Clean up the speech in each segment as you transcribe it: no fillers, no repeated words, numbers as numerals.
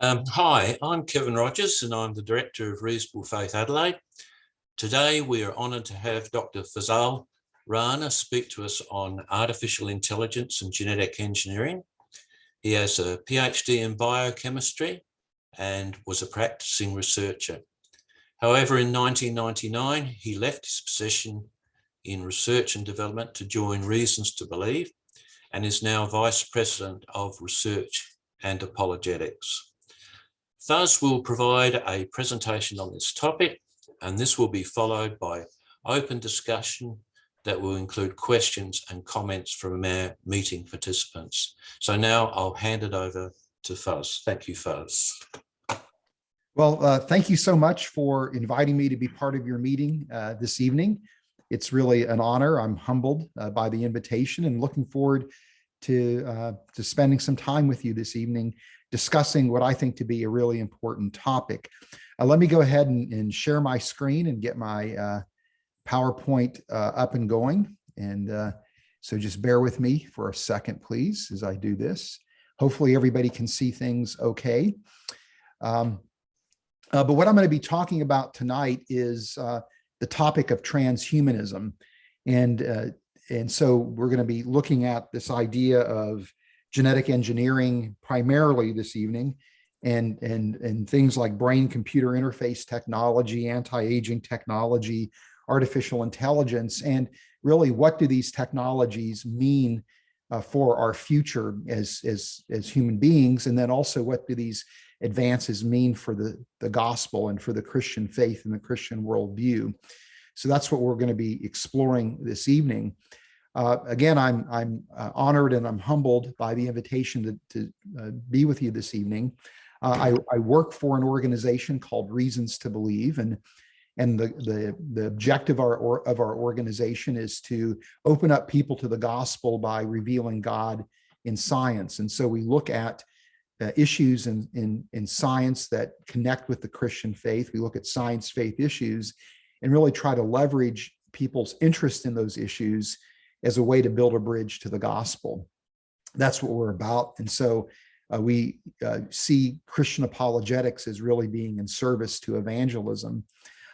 Hi, I'm Kevin Rogers and I'm the Director of Reasonable Faith Adelaide. Today we are honoured to have Dr. Fazale Rana speak to us on artificial intelligence and genetic engineering. He has a PhD in biochemistry and was a practicing researcher. However, in 1999, he left his position in research and development to join Reasons to Believe and is now Vice President of Research and Apologetics. Faz will provide a presentation on this topic, and this will be followed by open discussion that will include questions and comments from our meeting participants. So now I'll hand it over to Faz. Thank you, Faz. Well, thank you so much for inviting me to be part of your meeting this evening. It's really an honor. I'm humbled by the invitation and looking forward to spending some time with you this evening discussing what I think to be a really important topic. Let me go ahead and share my screen and get my PowerPoint up and going. And so just bear with me for a second, please, as I do this. Hopefully everybody can see things okay. But what I'm going to be talking about tonight is the topic of transhumanism. And so we're going to be looking at this idea of genetic engineering primarily this evening, and things like brain-computer interface technology, anti-aging technology, artificial intelligence, and really what do these technologies mean for our future as human beings, and then also what do these advances mean for the gospel and for the Christian faith and the Christian worldview. So that's what we're going to be exploring this evening. Again, I'm honored and I'm humbled by the invitation to be with you this evening. I work for an organization called Reasons to Believe, and the objective of our organization is to open up people to the gospel by revealing God in science. And so we look at issues in science that connect with the Christian faith. We look at science faith issues and really try to leverage people's interest in those issues as a way to build a bridge to the gospel. That's what we're about. And so we see Christian apologetics as really being in service to evangelism.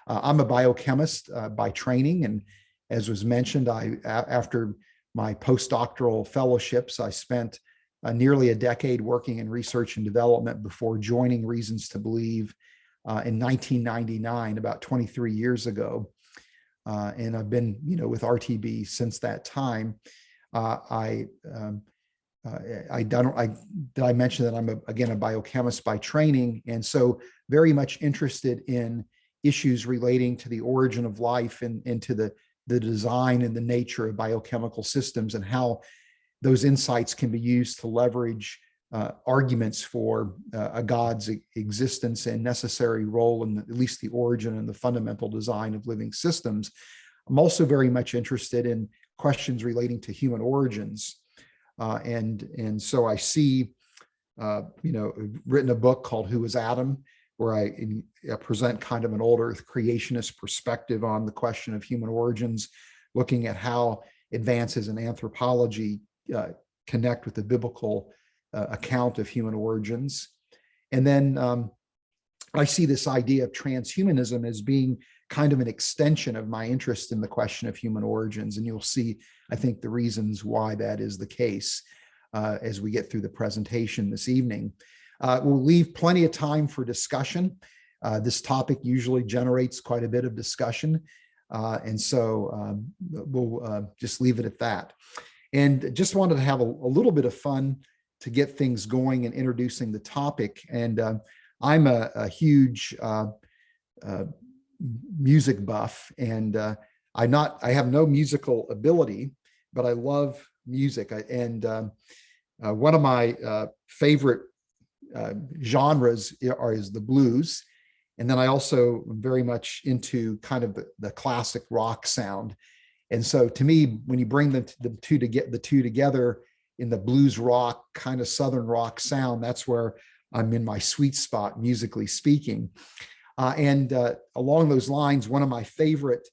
I'm a biochemist by training. And as was mentioned, after my postdoctoral fellowships, I spent nearly a decade working in research and development before joining Reasons to Believe in 1999, about 23 years ago. And I've been, with RTB since that time. Did I mention that I'm again a biochemist by training, and so very much interested in issues relating to the origin of life and to the design and the nature of biochemical systems, and how those insights can be used to leverage arguments for a God's existence and necessary role in at least the origin and the fundamental design of living systems. I'm also very much interested in questions relating to human origins. And so I see, written a book called Who is Adam, where I present kind of an old earth creationist perspective on the question of human origins, looking at how advances in anthropology connect with the biblical account of human origins. And then I see this idea of transhumanism as being kind of an extension of my interest in the question of human origins. And you'll see, I think, the reasons why that is the case as we get through the presentation this evening. We'll leave plenty of time for discussion. This topic usually generates quite a bit of discussion. And so we'll just leave it at that. And just wanted to have a little bit of fun to get things going and introducing the topic. And I'm a huge music buff, and I have no musical ability, but I love music. One of my favorite genres is the blues. And then I also am very much into kind of the classic rock sound. And so to me, when you bring the two together in the blues rock, kind of Southern rock sound, that's where I'm in my sweet spot, musically speaking. And along those lines, one of my favorite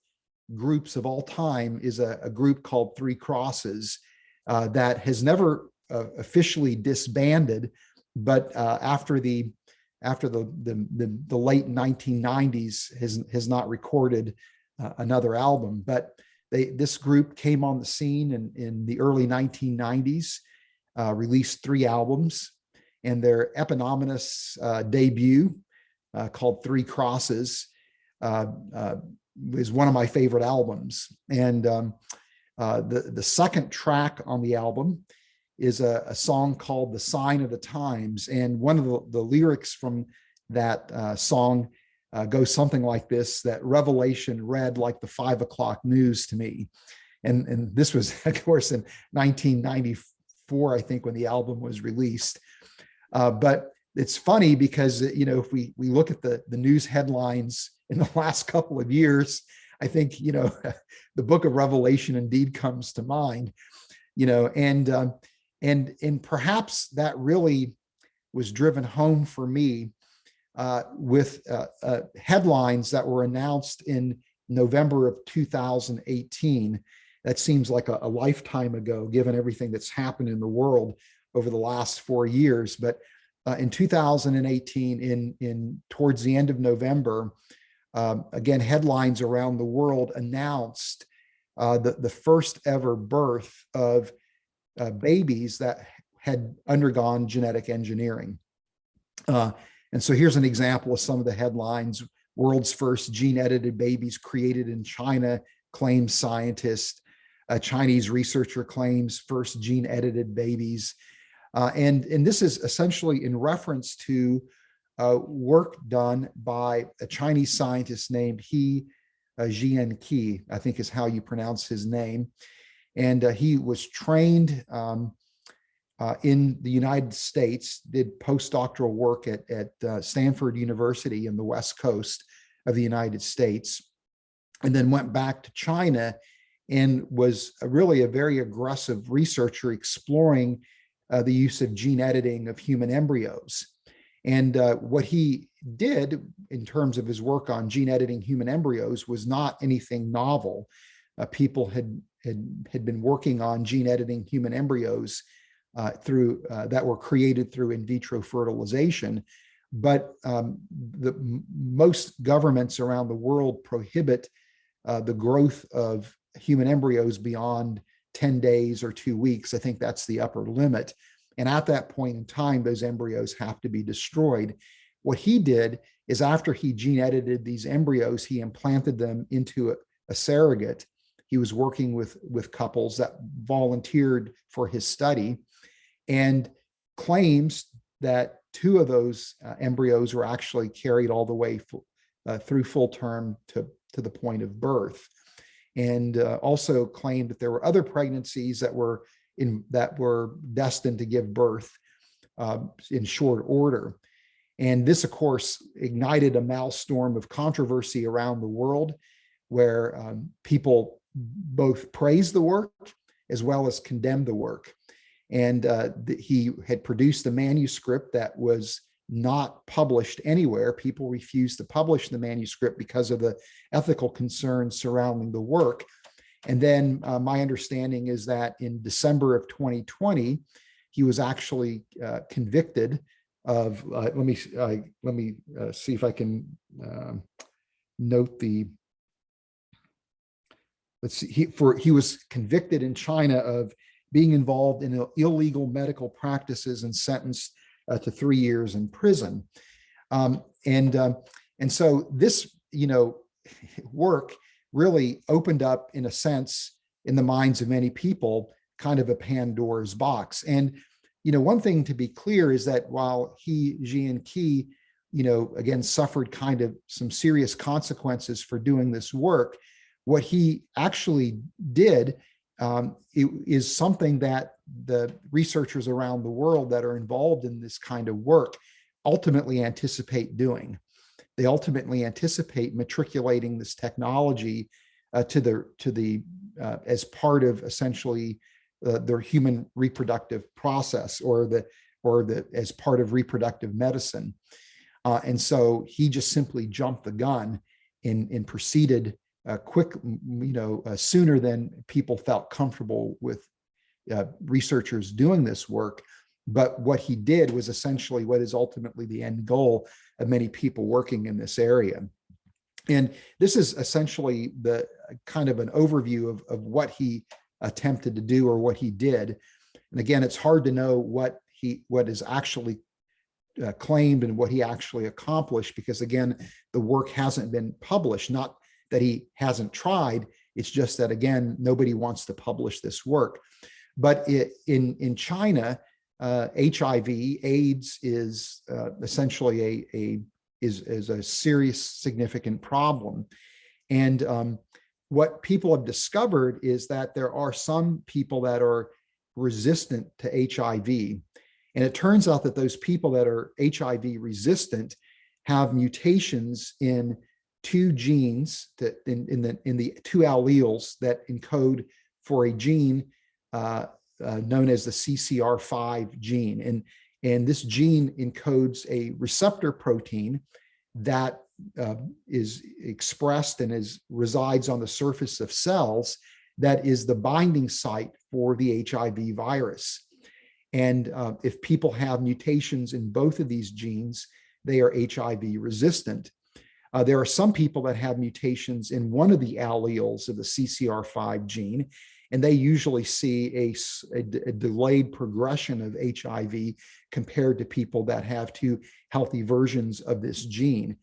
groups of all time is a group called Three Crosses that has never officially disbanded, but after the after the late 1990s has not recorded another album. But this group came on the scene in the early 1990s, released 3 albums, and their eponymous debut called Three Crosses is one of my favorite albums. And the second track on the album is a song called The Sign of the Times. And one of the lyrics from that song goes something like this: that revelation read like the 5 o'clock news to me. And this was, of course, in 1994, I think, when the album was released. But it's funny because, if we look at the news headlines in the last couple of years, I think, the book of Revelation indeed comes to mind, and perhaps that really was driven home for me with headlines that were announced in November of 2018. That seems like a lifetime ago, given everything that's happened in the world over the last 4 years. But in 2018, towards the end of November, again, headlines around the world announced the first ever birth of babies that had undergone genetic engineering. And so here's an example of some of the headlines. World's first gene-edited babies created in China, claims scientist. A Chinese researcher claims first gene-edited babies. And this is essentially in reference to work done by a Chinese scientist named He Jiankey, I think is how you pronounce his name. And he was trained in the United States, did postdoctoral work at Stanford University in the West Coast of the United States, and then went back to China and was really a very aggressive researcher exploring the use of gene editing of human embryos. And what he did in terms of his work on gene editing human embryos was not anything novel. People had been working on gene editing human embryos that were created through in vitro fertilization, but most governments around the world prohibit the growth of human embryos beyond 10 days or 2 weeks. I think that's the upper limit. And at that point in time, those embryos have to be destroyed. What he did is, after he gene edited these embryos, he implanted them into a surrogate. He was working with couples that volunteered for his study, and claims that 2 of those embryos were actually carried all the way through full term to the point of birth. And also claimed that there were other pregnancies that were destined to give birth in short order. And this, of course, ignited a maelstrom of controversy around the world, where people both praised the work as well as condemned the work. And he had produced a manuscript that was not published anywhere. People refused to publish the manuscript because of the ethical concerns surrounding the work. And then my understanding is that in December of 2020, he was actually convicted of, let me see if I can note the, let's see, he was convicted in China of being involved in illegal medical practices and sentenced to 3 years in prison. And so this, work really opened up, in a sense, in the minds of many people, kind of a Pandora's box. And, one thing to be clear is that while He Jiankey, again, suffered kind of some serious consequences for doing this work, what he actually did is something that the researchers around the world that are involved in this kind of work ultimately anticipate doing. They ultimately anticipate matriculating this technology to the as part of essentially their human reproductive process, or as part of reproductive medicine. And so he just simply jumped the gun and proceeded sooner than people felt comfortable with researchers doing this work, But what he did was essentially what is ultimately the end goal of many people working in this area. And this is essentially the kind of an overview of what he attempted to do or what he did. And again, it's hard to know what is actually claimed and what he actually accomplished, because again, the work hasn't been published. Not that he hasn't tried, it's just that again, nobody wants to publish this work. But in China, HIV, AIDS is essentially a serious, significant problem. And what people have discovered is that there are some people that are resistant to HIV. And it turns out that those people that are HIV resistant have mutations in two genes, that in the two alleles that encode for a gene known as the Ccr5 gene. And this gene encodes a receptor protein that is expressed and resides on the surface of cells that is the binding site for the HIV virus. And if people have mutations in both of these genes, they are HIV resistant. There are some people that have mutations in one of the alleles of the Ccr5 gene, and they usually see a delayed progression of HIV compared to people that have two healthy versions of this gene.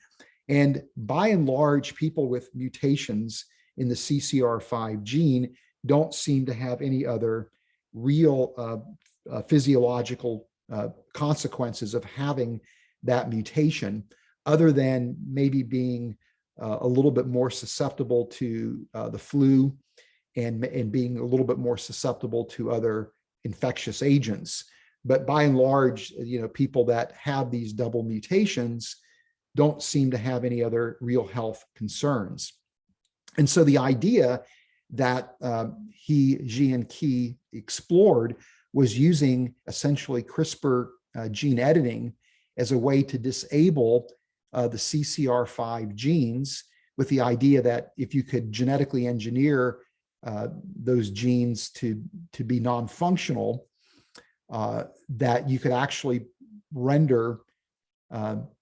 And by and large, people with mutations in the Ccr5 gene don't seem to have any other real physiological consequences of having that mutation, other than maybe being a little bit more susceptible to the flu and being a little bit more susceptible to other infectious agents. But by and large, people that have these double mutations don't seem to have any other real health concerns. And so the idea that Jian Qi explored was using essentially CRISPR gene editing as a way to disable the Ccr5 genes, with the idea that if you could genetically engineer those genes to be non-functional, that you could actually render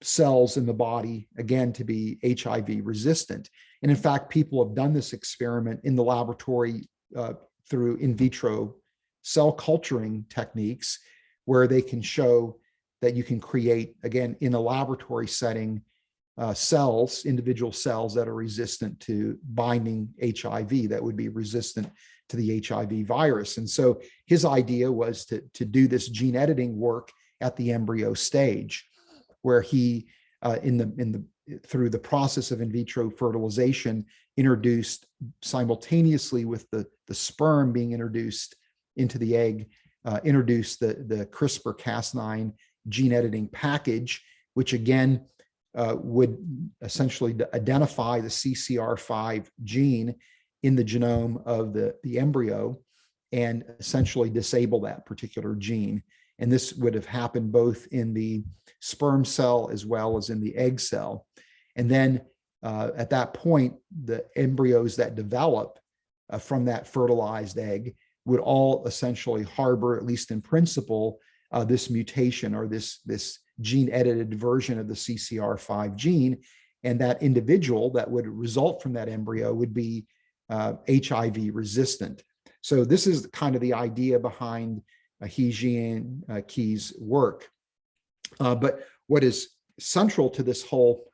cells in the body, again, to be HIV resistant. And in fact, people have done this experiment in the laboratory through in vitro cell culturing techniques, where they can show that you can create, again, in a laboratory setting, cells, individual cells that are resistant to binding HIV, that would be resistant to the HIV virus. And so his idea was to do this gene editing work at the embryo stage, where he, through the process of in vitro fertilization, introduced simultaneously with the sperm being introduced into the egg, introduced the CRISPR-Cas9 gene editing package, which again would essentially identify the Ccr5 gene in the genome of the embryo and essentially disable that particular gene. And this would have happened both in the sperm cell as well as in the egg cell. And then at that point, the embryos that develop from that fertilized egg would all essentially harbor, at least in principle, this mutation or this gene edited version of the Ccr5 gene. And that individual that would result from that embryo would be HIV resistant. So this is kind of the idea behind Jian Qi's work. But what is central to this whole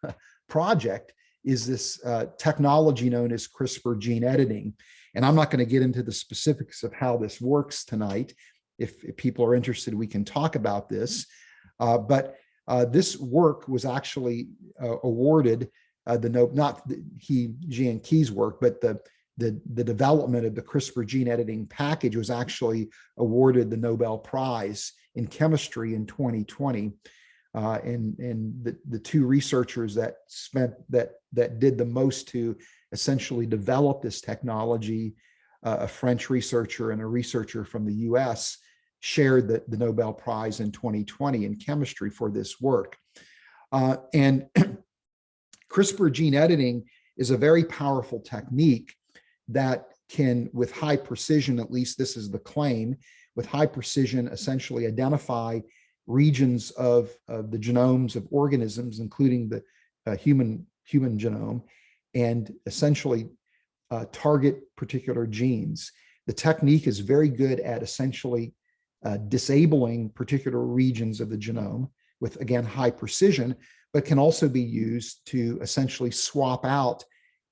project is this technology known as CRISPR gene editing. And I'm not going to get into the specifics of how this works tonight. If people are interested, we can talk about this. But this work was actually awarded not Jian Qi's work, but the development of the CRISPR gene editing package was actually awarded the Nobel Prize in Chemistry in 2020. And the two researchers that did the most to essentially develop this technology, a French researcher and a researcher from the US, shared the Nobel Prize in 2020 in chemistry for this work. And CRISPR gene editing is a very powerful technique that can, with high precision, at least this is the claim, with high precision, essentially identify regions of the genomes of organisms, including the human genome, and essentially target particular genes. The technique is very good at essentially disabling particular regions of the genome with, again, high precision, but can also be used to essentially swap out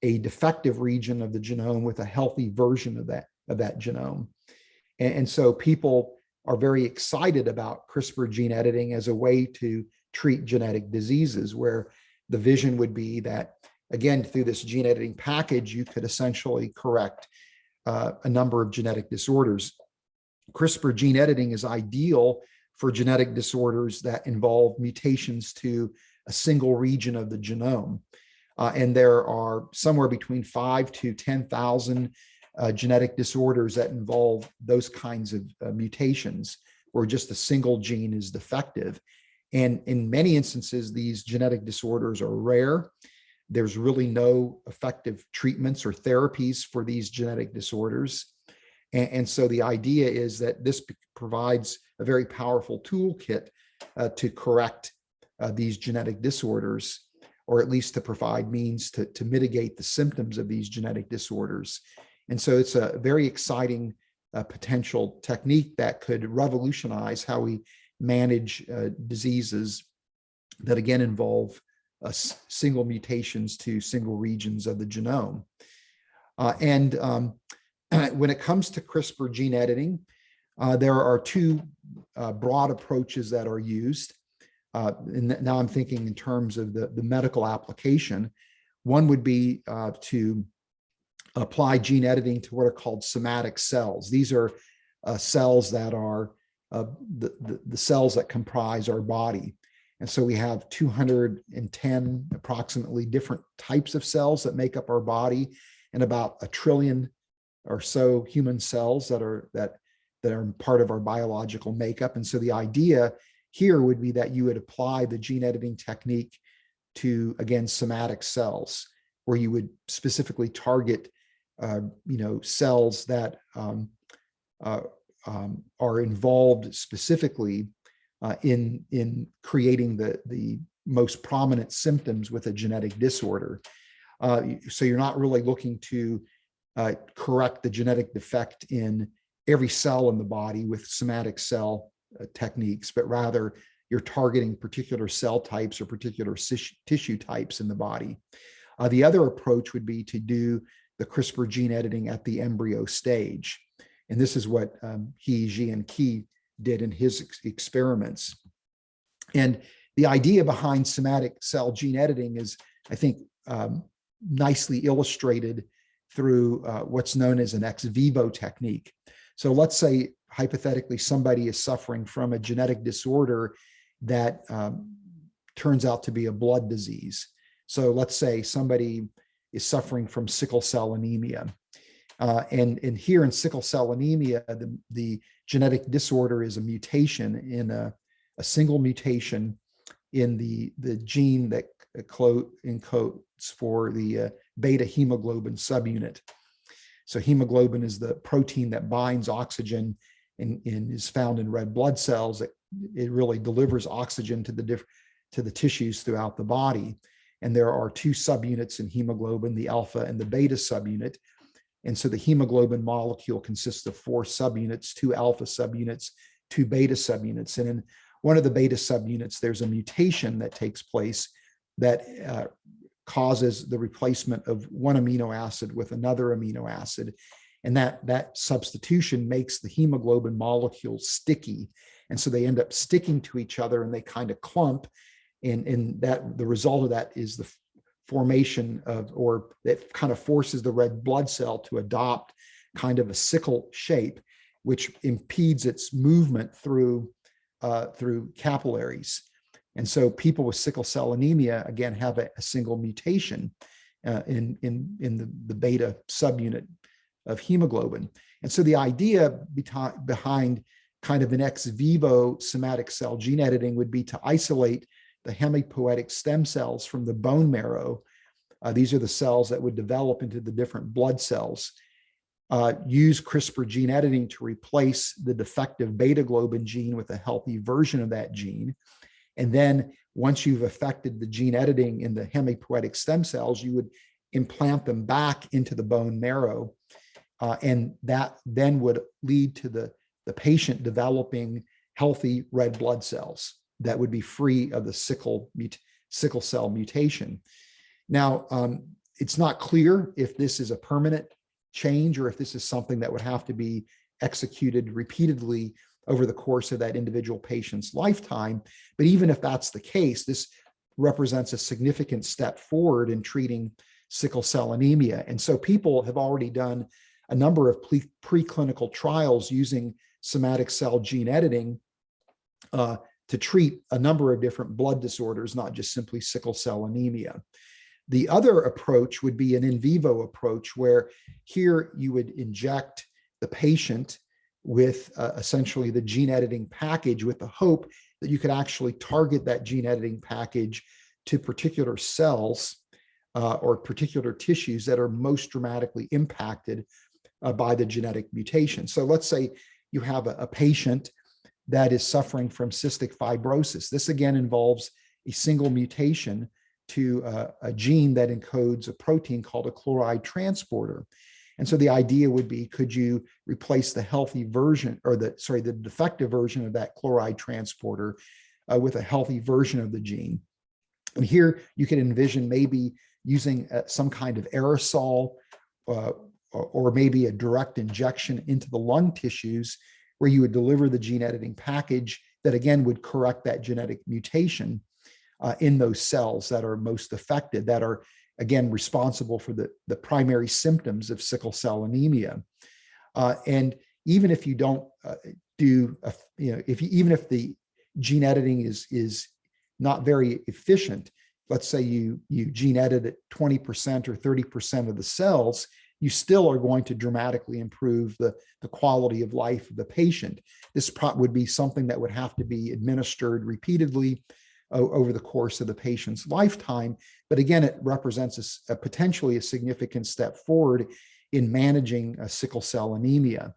a defective region of the genome with a healthy version of that genome. And so people are very excited about CRISPR gene editing as a way to treat genetic diseases, where the vision would be that, again, through this gene editing package, you could essentially correct a number of genetic disorders. CRISPR gene editing is ideal for genetic disorders that involve mutations to a single region of the genome. And there are somewhere between 5 to 10,000 genetic disorders that involve those kinds of mutations where just a single gene is defective. And in many instances, these genetic disorders are rare. There's really no effective treatments or therapies for these genetic disorders. And so the idea is that this provides a very powerful toolkit to correct these genetic disorders, or at least to provide means to mitigate the symptoms of these genetic disorders. And so it's a very exciting potential technique that could revolutionize how we manage diseases that, again, involve single mutations to single regions of the genome. When it comes to CRISPR gene editing, there are two broad approaches that are used. And now I'm thinking in terms of the medical application. One would be to apply gene editing to what are called somatic cells. These are cells that are the cells that comprise our body. And so we have 210 approximately different types of cells that make up our body, and about 1 trillion or so human cells that are part of our biological makeup. And so the idea here would be that you would apply the gene editing technique to, again, somatic cells, where you would specifically target cells that are involved specifically in creating the most prominent symptoms with a genetic disorder. So you're not really looking to correct the genetic defect in every cell in the body with somatic cell techniques, but rather you're targeting particular cell types or particular tissue types in the body. The other approach would be to do the CRISPR gene editing at the embryo stage. And this is what Ji and Qi did in his experiments. And the idea behind somatic cell gene editing is, I think, nicely illustrated through what's known as an ex vivo technique. So let's say, hypothetically, somebody is suffering from a genetic disorder that turns out to be a blood disease. So let's say somebody is suffering from sickle cell anemia. And here in sickle cell anemia, the genetic disorder is a mutation in a single mutation in the gene that encodes for the beta hemoglobin subunit. So hemoglobin is the protein that binds oxygen and is found in red blood cells. It really delivers oxygen to the tissues throughout the body. And there are two subunits in hemoglobin, the alpha and the beta subunit. And so the hemoglobin molecule consists of 4 subunits, 2 alpha subunits, 2 beta subunits. And in one of the beta subunits, there's a mutation that takes place that causes the replacement of one amino acid with another amino acid. And that substitution makes the hemoglobin molecule sticky. And so they end up sticking to each other and they kind of clump. And that the result of that is the formation of, or that kind of forces the red blood cell to adopt kind of a sickle shape, which impedes its movement through capillaries. And so people with sickle cell anemia, again, have a single mutation in the beta subunit of hemoglobin. And so the idea behind kind of an ex vivo somatic cell gene editing would be to isolate the hematopoietic stem cells from the bone marrow. These are the cells that would develop into the different blood cells. use CRISPR gene editing to replace the defective beta globin gene with a healthy version of that gene. And then once you've affected the gene editing in the hematopoietic stem cells, you would implant them back into the bone marrow. And that then would lead to the patient developing healthy red blood cells that would be free of the sickle cell mutation. Now, it's not clear if this is a permanent change or if this is something that would have to be executed repeatedly over the course of that individual patient's lifetime. But even if that's the case, this represents a significant step forward in treating sickle cell anemia. And so people have already done a number of preclinical trials using somatic cell gene editing to treat a number of different blood disorders, not just simply sickle cell anemia. The other approach would be an in vivo approach, where here you would inject the patient with essentially the gene editing package, with the hope that you could actually target that gene editing package to particular cells or particular tissues that are most dramatically impacted by the genetic mutation. So let's say you have a patient that is suffering from cystic fibrosis. This again involves a single mutation to a gene that encodes a protein called a chloride transporter. And so the idea would be, could you replace the healthy version, or the defective version of that chloride transporter with a healthy version of the gene? And here you can envision maybe using some kind of aerosol or maybe a direct injection into the lung tissues, where you would deliver the gene editing package that again would correct that genetic mutation in those cells that are most affected, that are again responsible for the primary symptoms of sickle cell anemia. And even if you don't even if the gene editing is not very efficient, let's say you gene edit at 20% or 30% of the cells, you still are going to dramatically improve the quality of life of the patient. This would be something that would have to be administered repeatedly over the course of the patient's lifetime. But again, it represents a potentially a significant step forward in managing sickle cell anemia.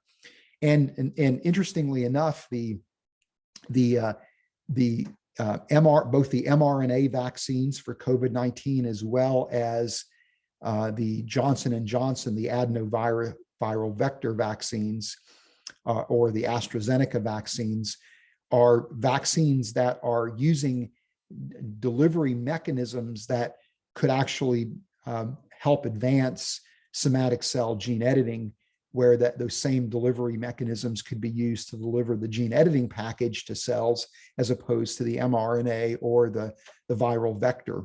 And interestingly enough, both the mRNA vaccines for COVID-19 as well as the Johnson & Johnson, the adenoviral vector vaccines, or the AstraZeneca vaccines, are vaccines that are using delivery mechanisms that could actually help advance somatic cell gene editing, where those same delivery mechanisms could be used to deliver the gene editing package to cells, as opposed to the mRNA or the viral vector.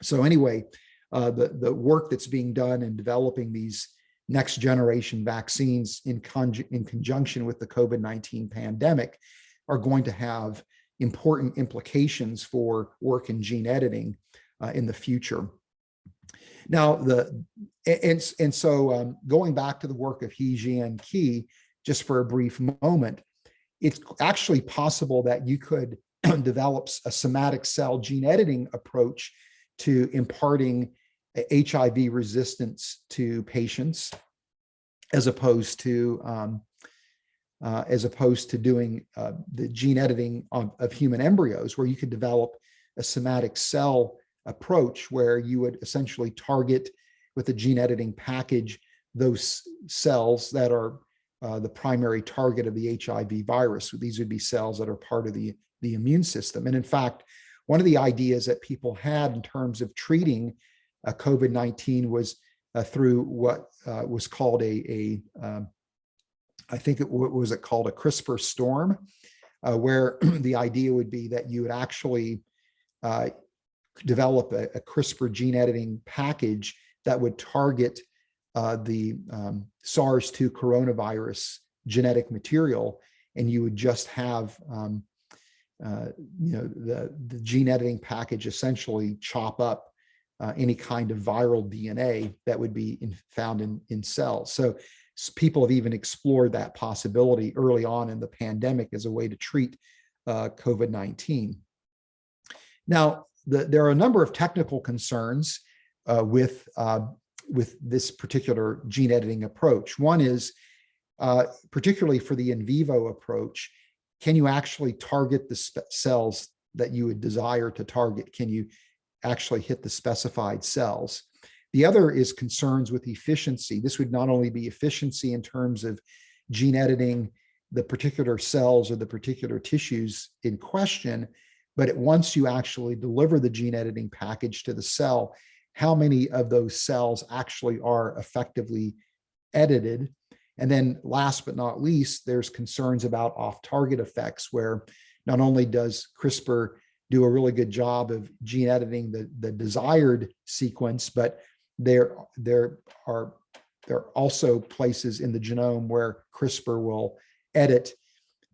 So anyway, the work that's being done in developing these next generation vaccines in conjunction with the COVID-19 pandemic are going to have important implications for work in gene editing in the future. Now, going back to the work of He, Jian, Qi, just for a brief moment, it's actually possible that you could develop a somatic cell gene editing approach to imparting HIV resistance to patients, as opposed to doing the gene editing of human embryos, where you could develop a somatic cell approach where you would essentially target with a gene editing package those cells that are the primary target of the HIV virus. These would be cells that are part of the immune system. And in fact, one of the ideas that people had in terms of treating COVID-19 was through what was called I think it was called a CRISPR storm, where the idea would be that you would actually develop a CRISPR gene editing package that would target the SARS-2 coronavirus genetic material, and you would just have the gene editing package essentially chop up any kind of viral DNA that would be found in cells. So people have even explored that possibility early on in the pandemic as a way to treat COVID-19. Now, there are a number of technical concerns with this particular gene editing approach. One is, particularly for the in vivo approach, can you actually target the cells that you would desire to target? Can you actually hit the specified cells? The other is concerns with efficiency. This would not only be efficiency in terms of gene editing the particular cells or the particular tissues in question, but once you actually deliver the gene editing package to the cell, how many of those cells actually are effectively edited? And then last but not least, there's concerns about off-target effects, where not only does CRISPR do a really good job of gene editing the desired sequence, but there are also places in the genome where CRISPR will edit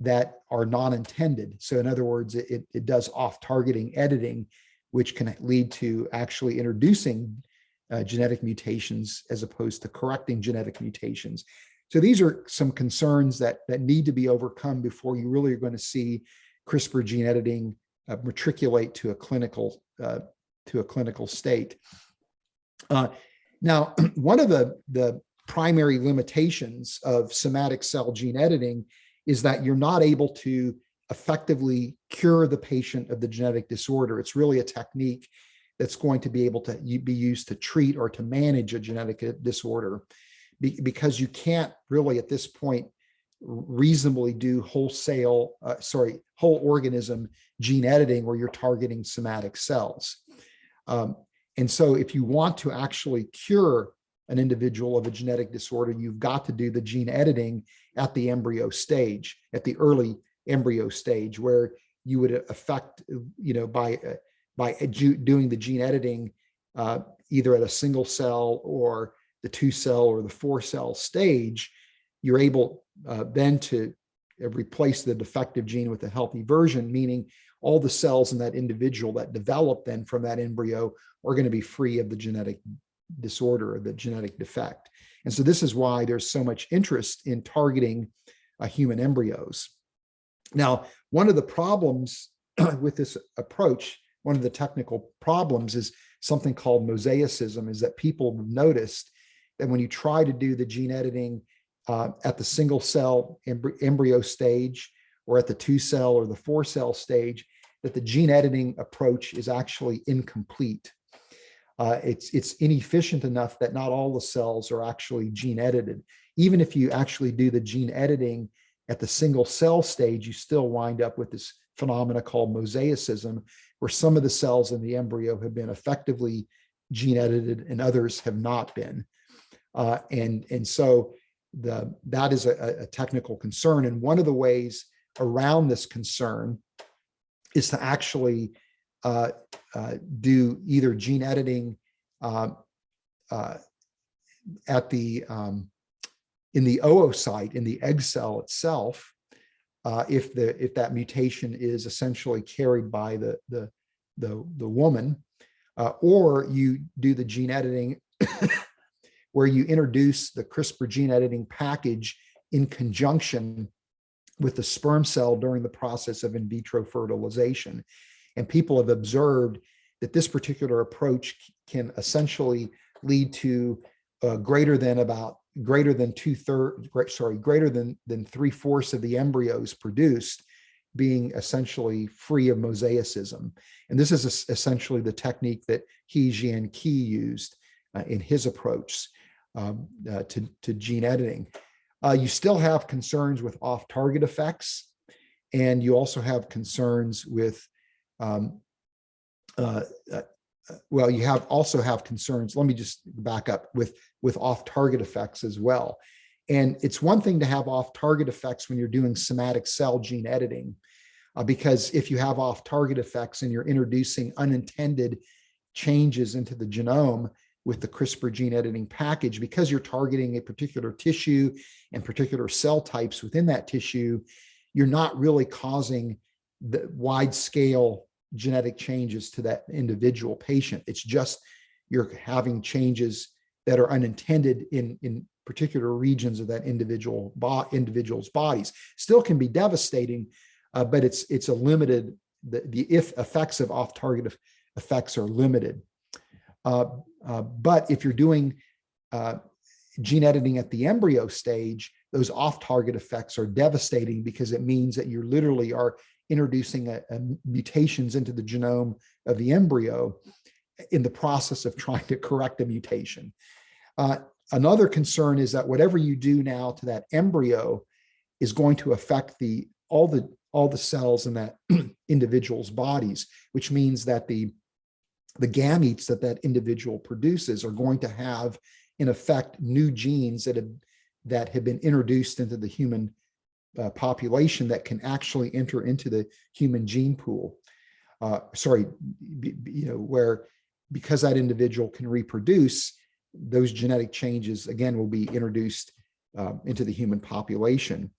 that are non-intended. So in other words, it does off-targeting editing, which can lead to actually introducing genetic mutations as opposed to correcting genetic mutations. So these are some concerns that need to be overcome before you really are going to see CRISPR gene editing matriculate to a clinical state. Now, one of the primary limitations of somatic cell gene editing is that you're not able to effectively cure the patient of the genetic disorder. It's really a technique that's going to be able to be used to treat or to manage a genetic disorder, because you can't really at this point reasonably do whole organism gene editing where you're targeting somatic cells. And so if you want to actually cure an individual of a genetic disorder, you've got to do the gene editing at the embryo stage, at the early embryo stage, where you would affect, by doing the gene editing either at a single cell or the 2-cell or the 4-cell stage, you're able then to replace the defective gene with a healthy version, meaning all the cells in that individual that develop then from that embryo are going to be free of the genetic disorder or the genetic defect. And so this is why there's so much interest in targeting human embryos. Now, one of the problems with this approach, one of the technical problems, is something called mosaicism, is that people have noticed that when you try to do the gene editing at the single cell embryo stage or at the 2-cell or the 4-cell stage, that the gene editing approach is actually incomplete. It's inefficient enough that not all the cells are actually gene edited. Even if you actually do the gene editing at the single cell stage, you still wind up with this phenomena called mosaicism, where some of the cells in the embryo have been effectively gene edited and others have not been. And so that is a technical concern. And one of the ways around this concern is to actually do either gene editing at the in the oocyte, in the egg cell itself, if that mutation is essentially carried by the woman, or you do the gene editing where you introduce the CRISPR gene editing package in conjunction with the sperm cell during the process of in vitro fertilization. And people have observed that this particular approach can essentially lead to greater than 3/4 of the embryos produced being essentially free of mosaicism. And this is essentially the technique that Jian Qi used in his approach to gene editing. You still have concerns with off-target effects, and you also have concerns with also have concerns, let me just back up, with off-target effects as well. And it's one thing to have off-target effects when you're doing somatic cell gene editing, because if you have off-target effects and you're introducing unintended changes into the genome with the CRISPR gene editing package, because you're targeting a particular tissue and particular cell types within that tissue, you're not really causing the wide-scale genetic changes to that individual patient. It's just you're having changes that are unintended in particular regions of that individual's bodies. Still can be devastating, but it's a limited, the effects of off-target effects are limited. But if you're doing gene editing at the embryo stage, those off-target effects are devastating because it means that you literally are introducing mutations into the genome of the embryo in the process of trying to correct a mutation. Another concern is that whatever you do now to that embryo is going to affect all the cells in that individual's bodies, which means that the gametes that individual produces are going to have, in effect, new genes that have been introduced into the human population that can actually enter into the human gene pool. Where because that individual can reproduce, those genetic changes again will be introduced into the human population.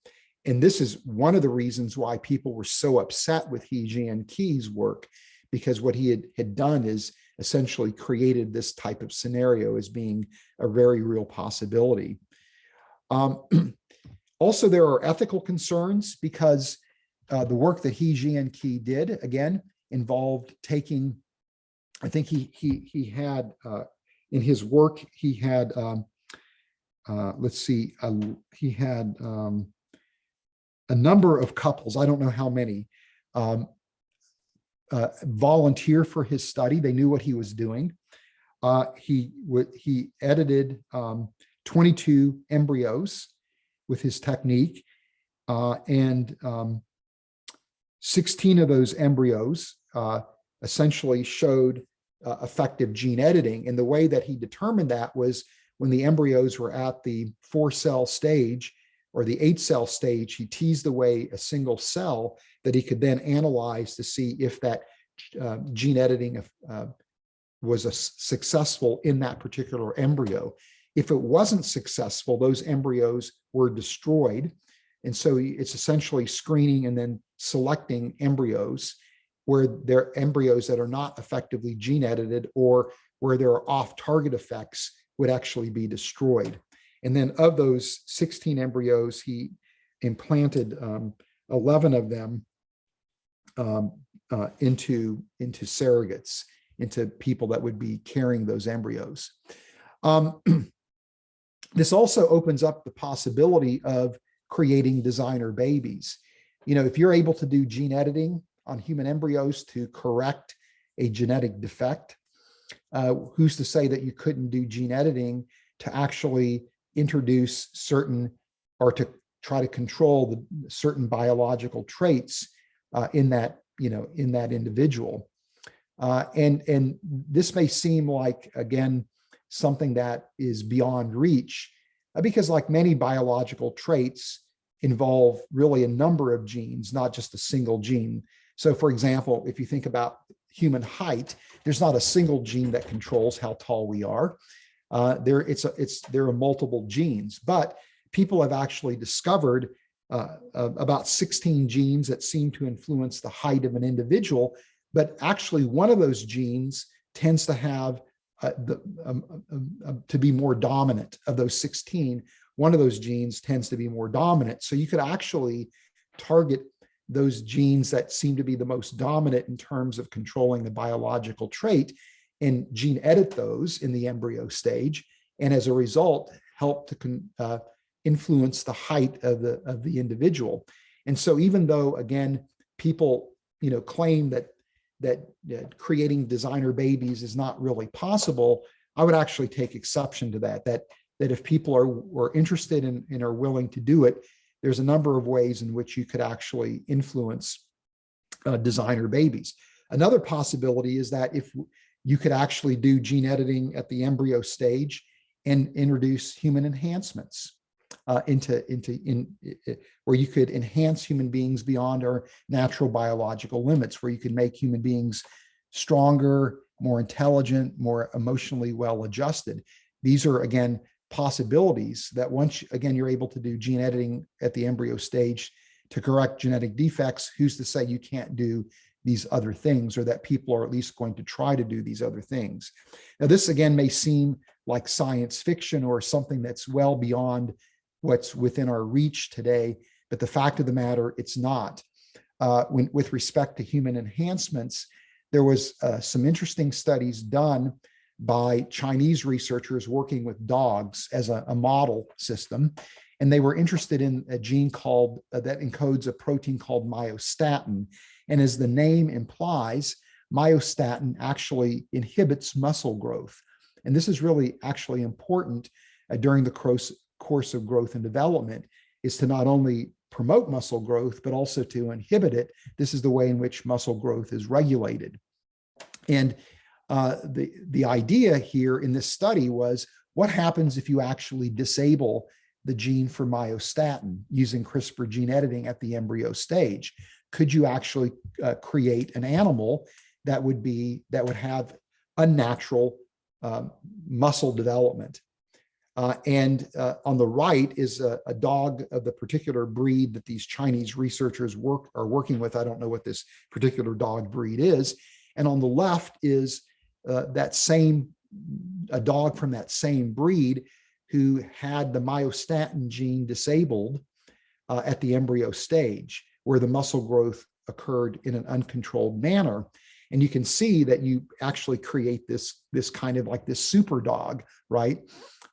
And this is one of the reasons why people were so upset with He-Jian Ke's work, because what he had done is essentially created this type of scenario as being a very real possibility. Also, there are ethical concerns because the work that He-Jian Ke did, again, involved taking, I think he had, in his work, he had, he had a number of couples, I don't know how many, volunteer for his study. They knew what he was doing. He edited 22 embryos with his technique, and 16 of those embryos essentially showed effective gene editing. And the way that he determined that was when the embryos were at the 4-cell stage or the 8-cell stage, he teased away a single cell that he could then analyze to see if that gene editing was successful in that particular embryo. If it wasn't successful, those embryos were destroyed. And so it's essentially screening and then selecting embryos where they're embryos that are not effectively gene edited or where there are off-target effects would actually be destroyed. And then of those 16 embryos, he implanted 11 of them into surrogates, into people that would be carrying those embryos. This also opens up the possibility of creating designer babies. If you're able to do gene editing on human embryos to correct a genetic defect, who's to say that you couldn't do gene editing to actually introduce certain, or to try to control the certain biological traits in that individual. And this may seem like, again, something that is beyond reach, because like many biological traits involve really a number of genes, not just a single gene. So for example, if you think about human height, there's not a single gene that controls how tall we are. There are multiple genes, but people have actually discovered about 16 genes that seem to influence the height of an individual, but actually one of those genes tends to have to be more dominant. Of those 16, one of those genes tends to be more dominant. So you could actually target those genes that seem to be the most dominant in terms of controlling the biological trait and gene edit those in the embryo stage. And as a result, help to influence the height of the individual. And so even though, again, people, claim that creating designer babies is not really possible, I would actually take exception to that if people are interested and are willing to do it, there's a number of ways in which you could actually influence designer babies. Another possibility is that if you could actually do gene editing at the embryo stage and introduce human enhancements where you could enhance human beings beyond our natural biological limits, where you could make human beings stronger, more intelligent, more emotionally well-adjusted. These are, again, possibilities that once, again, you're able to do gene editing at the embryo stage to correct genetic defects, who's to say you can't do these other things, or that people are at least going to try to do these other things. Now, this, again, may seem like science fiction or something that's well beyond what's within our reach today, but the fact of the matter, it's not. With respect to human enhancements, there was some interesting studies done by Chinese researchers working with dogs as a model system. And they were interested in a gene called that encodes a protein called myostatin. And as the name implies, myostatin actually inhibits muscle growth. And this is really actually important during the course of growth and development, is to not only promote muscle growth, but also to inhibit it. This is the way in which muscle growth is regulated. And the idea here in this study was, what happens if you actually disable the gene for myostatin using CRISPR gene editing at the embryo stage? Could you actually create an animal that would have unnatural muscle development? And on the right is a dog of the particular breed that these Chinese researchers are working with. I don't know what this particular dog breed is. And on the left is a dog from that same breed who had the myostatin gene disabled at the embryo stage, where the muscle growth occurred in an uncontrolled manner. And you can see that you actually create this kind of like this super dog, right?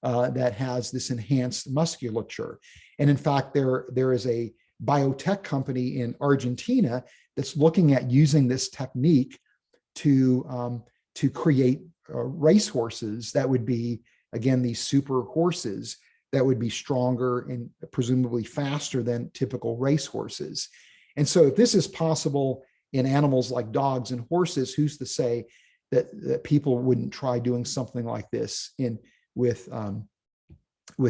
That has this enhanced musculature. And in fact, there is a biotech company in Argentina that's looking at using this technique to create racehorses that would be, again, these super horses that would be stronger and presumably faster than typical racehorses. And so if this is possible in animals like dogs and horses, who's to say that people wouldn't try doing something like this with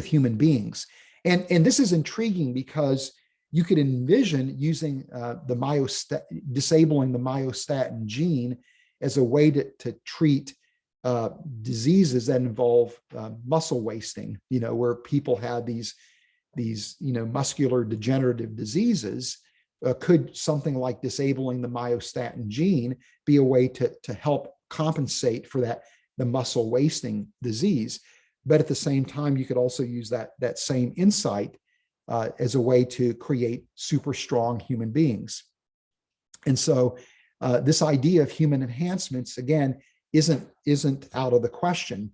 human beings? And this is intriguing because you could envision using disabling the myostatin gene as a way to treat diseases that involve muscle wasting, where people have these muscular degenerative diseases. Could something like disabling the myostatin gene be a way to help compensate for the muscle wasting disease? But at the same time, you could also use that same insight as a way to create super strong human beings. And so this idea of human enhancements, again, isn't out of the question.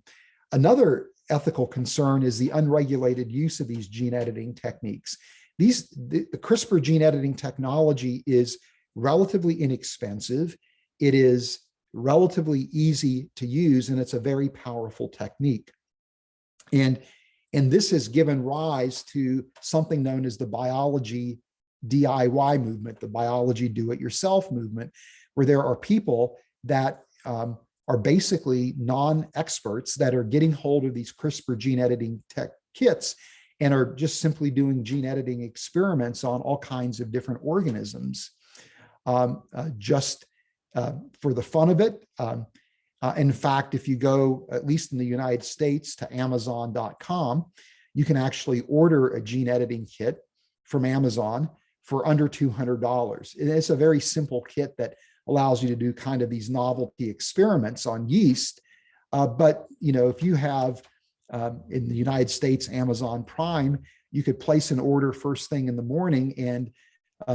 Another ethical concern is the unregulated use of these gene editing techniques. The CRISPR gene editing technology is relatively inexpensive. It is relatively easy to use, and it's a very powerful technique. And this has given rise to something known as the biology DIY movement, the biology do-it-yourself movement, where there are people that are basically non-experts that are getting hold of these CRISPR gene editing tech kits and are just simply doing gene editing experiments on all kinds of different organisms, just for the fun of it. In fact, if you go, at least in the United States, to Amazon.com, you can actually order a gene editing kit from Amazon for under $200. It's a very simple kit that allows you to do kind of these novelty experiments on yeast. But if you have in the United States, Amazon Prime, you could place an order first thing in the morning, and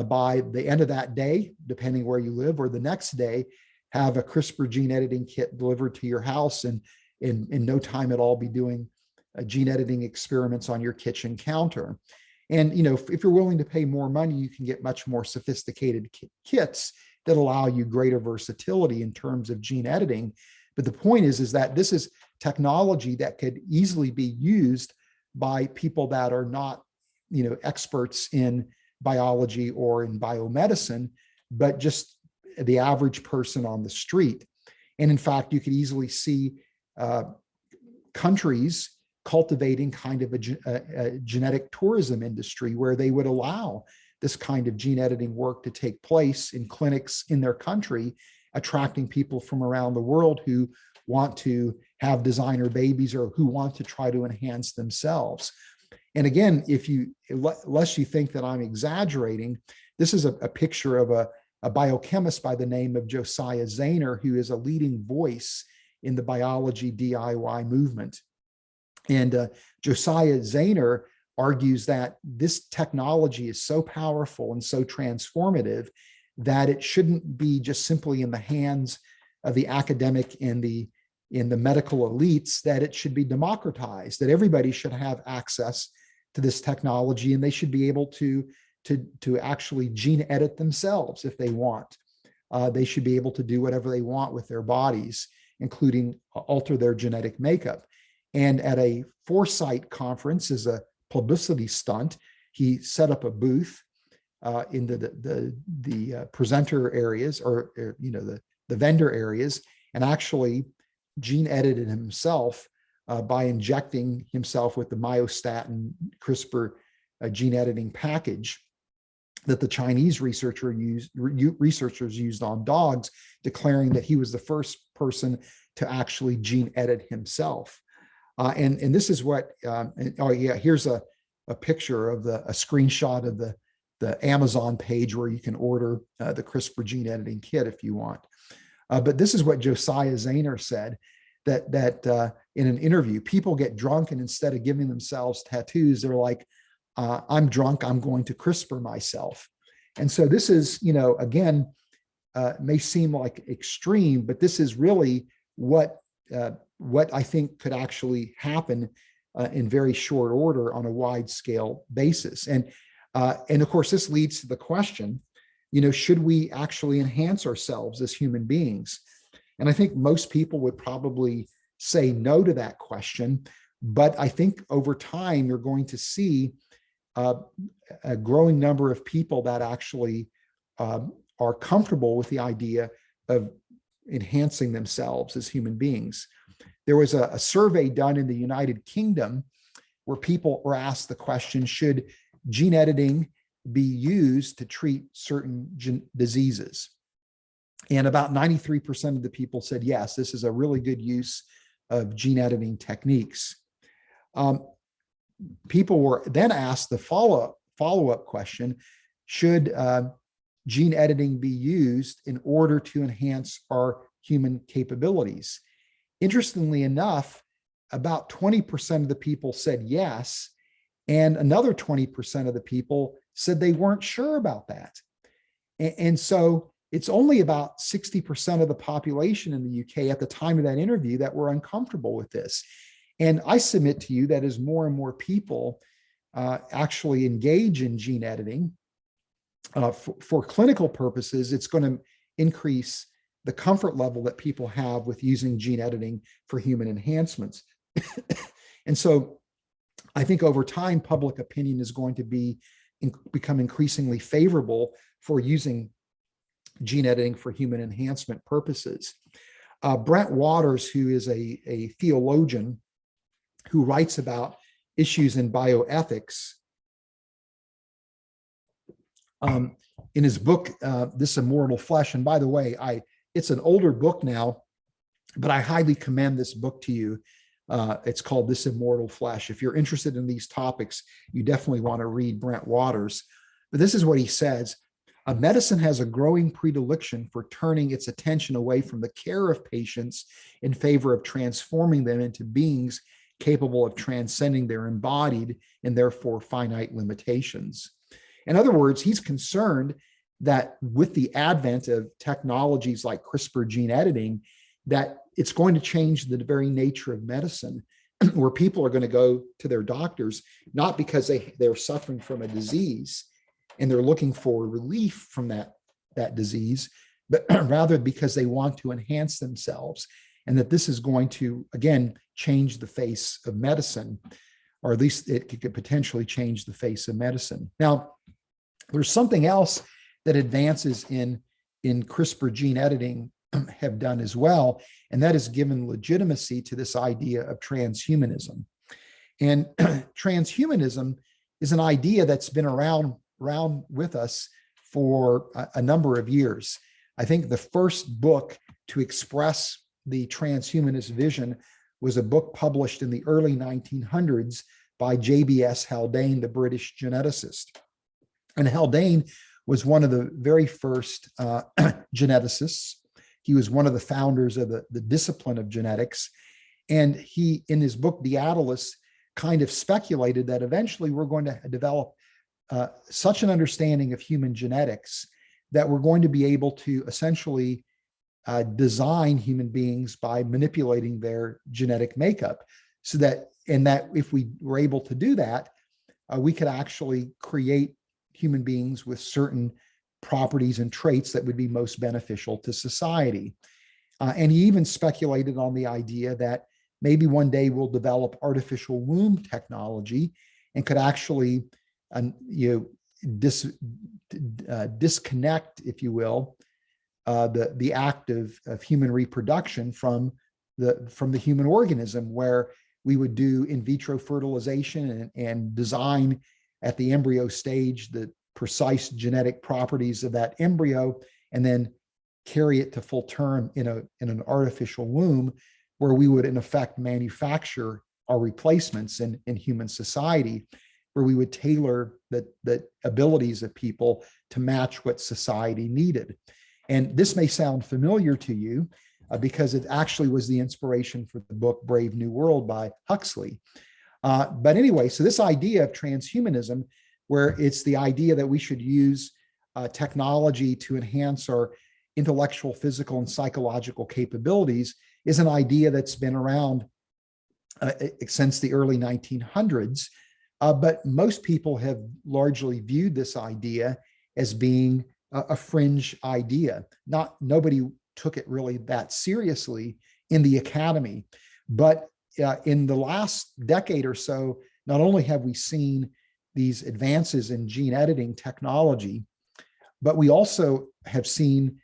by the end of that day, depending where you live, or the next day, have a CRISPR gene editing kit delivered to your house, and in no time at all be doing gene editing experiments on your kitchen counter. And if you're willing to pay more money, you can get much more sophisticated kits that allow you greater versatility in terms of gene editing. But the point is that this is technology that could easily be used by people that are not, experts in biology or in biomedicine, but just the average person on the street. And in fact, you could easily see countries cultivating kind of a genetic tourism industry where they would allow this kind of gene editing work to take place in clinics in their country, attracting people from around the world who want to have designer babies or who want to try to enhance themselves. And again, unless you think that I'm exaggerating, this is a picture of a biochemist by the name of Josiah Zahner, who is a leading voice in the biology DIY movement. And Josiah Zahner argues that this technology is so powerful and so transformative that it shouldn't be just simply in the hands of the academic and the in the medical elites that it should be democratized, that everybody should have access to this technology, and they should be able to actually gene edit themselves if they want. They should be able to do whatever they want with their bodies, including alter their genetic makeup. And at a Foresight conference, as a publicity stunt, he set up a booth in the presenter areas, or the vendor areas, and actually gene edited himself by injecting himself with the myostatin CRISPR gene editing package that the Chinese researchers used on dogs, declaring that he was the first person to actually gene edit himself. And this is what, oh yeah, here's a picture of a screenshot of the Amazon page where you can order the CRISPR gene editing kit if you want. But this is what Josiah Zahner said, that in an interview, people get drunk, and instead of giving themselves tattoos, they're like, I'm drunk, I'm going to CRISPR myself. And so this is, again, may seem like extreme, but this is really what I think could actually happen in very short order on a wide scale basis. And of course, this leads to the question, should we actually enhance ourselves as human beings? And I think most people would probably say no to that question. But I think over time, you're going to see a growing number of people that actually are comfortable with the idea of enhancing themselves as human beings. There was a survey done in the United Kingdom where people were asked the question, should gene editing be used to treat certain diseases? And about 93% of the people said, yes, this is a really good use of gene editing techniques. People were then asked the follow-up question, should gene editing be used in order to enhance our human capabilities? Interestingly enough, about 20% of the people said yes, and another 20% of the people said they weren't sure about that. And so it's only about 60% of the population in the UK at the time of that interview that were uncomfortable with this. And I submit to you that as more and more people actually engage in gene editing for clinical purposes, it's going to increase the comfort level that people have with using gene editing for human enhancements. And so I think over time, public opinion is going to become increasingly favorable for using gene editing for human enhancement purposes. Brent Waters, who is a theologian who writes about issues in bioethics, in his book, This Immortal Flesh, and by the way, it's an older book now, but I highly commend this book to you. It's called This Immortal Flesh. If you're interested in these topics, you definitely want to read Brent Waters. But this is what he says. Medicine has a growing predilection for turning its attention away from the care of patients in favor of transforming them into beings capable of transcending their embodied and therefore finite limitations. In other words, he's concerned that with the advent of technologies like CRISPR gene editing, that it's going to change the very nature of medicine, where people are going to go to their doctors, not because they're suffering from a disease and they're looking for relief from that disease, but rather because they want to enhance themselves, and that this is going to, again, change the face of medicine, or at least it could potentially change the face of medicine. Now, there's something else that advances in CRISPR gene editing have done as well, and that has given legitimacy to this idea of transhumanism. And transhumanism is an idea that's been around with us for a number of years. I think the first book to express the transhumanist vision was a book published in the early 1900s by J.B.S. Haldane, the British geneticist. And Haldane was one of the very first geneticists. He was one of the founders of the discipline of genetics. And he, in his book, The Atlas, kind of speculated that eventually we're going to develop such an understanding of human genetics that we're going to be able to essentially design human beings by manipulating their genetic makeup, so that if we were able to do that, we could actually create human beings with certain properties and traits that would be most beneficial to society. And he even speculated on the idea that maybe one day we'll develop artificial womb technology and could actually disconnect, if you will, the act of human reproduction from the human organism, where we would do in vitro fertilization and design at the embryo stage the precise genetic properties of that embryo, and then carry it to full term in an artificial womb, where we would in effect manufacture our replacements in human society, where we would tailor the abilities of people to match what society needed. And this may sound familiar to you because it actually was the inspiration for the book Brave New World by Huxley. But anyway, so this idea of transhumanism, where it's the idea that we should use technology to enhance our intellectual, physical, and psychological capabilities, is an idea that's been around since the early 1900s. But most people have largely viewed this idea as being a fringe idea. Nobody took it really that seriously in the academy. But in the last decade or so, not only have we seen these advances in gene editing technology, but we also have seen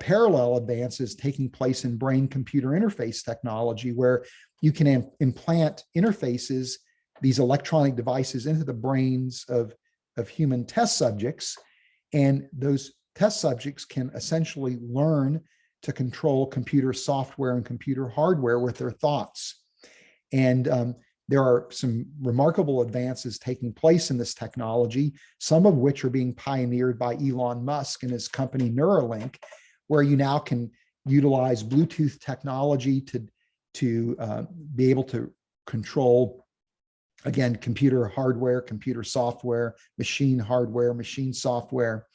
parallel advances taking place in brain-computer interface technology, where you can implant interfaces, these electronic devices, into the brains of human test subjects. And those test subjects can essentially learn to control computer software and computer hardware with their thoughts. And there are some remarkable advances taking place in this technology, some of which are being pioneered by Elon Musk and his company Neuralink, where you now can utilize Bluetooth technology to be able to control, again, computer hardware, computer software, machine hardware, machine software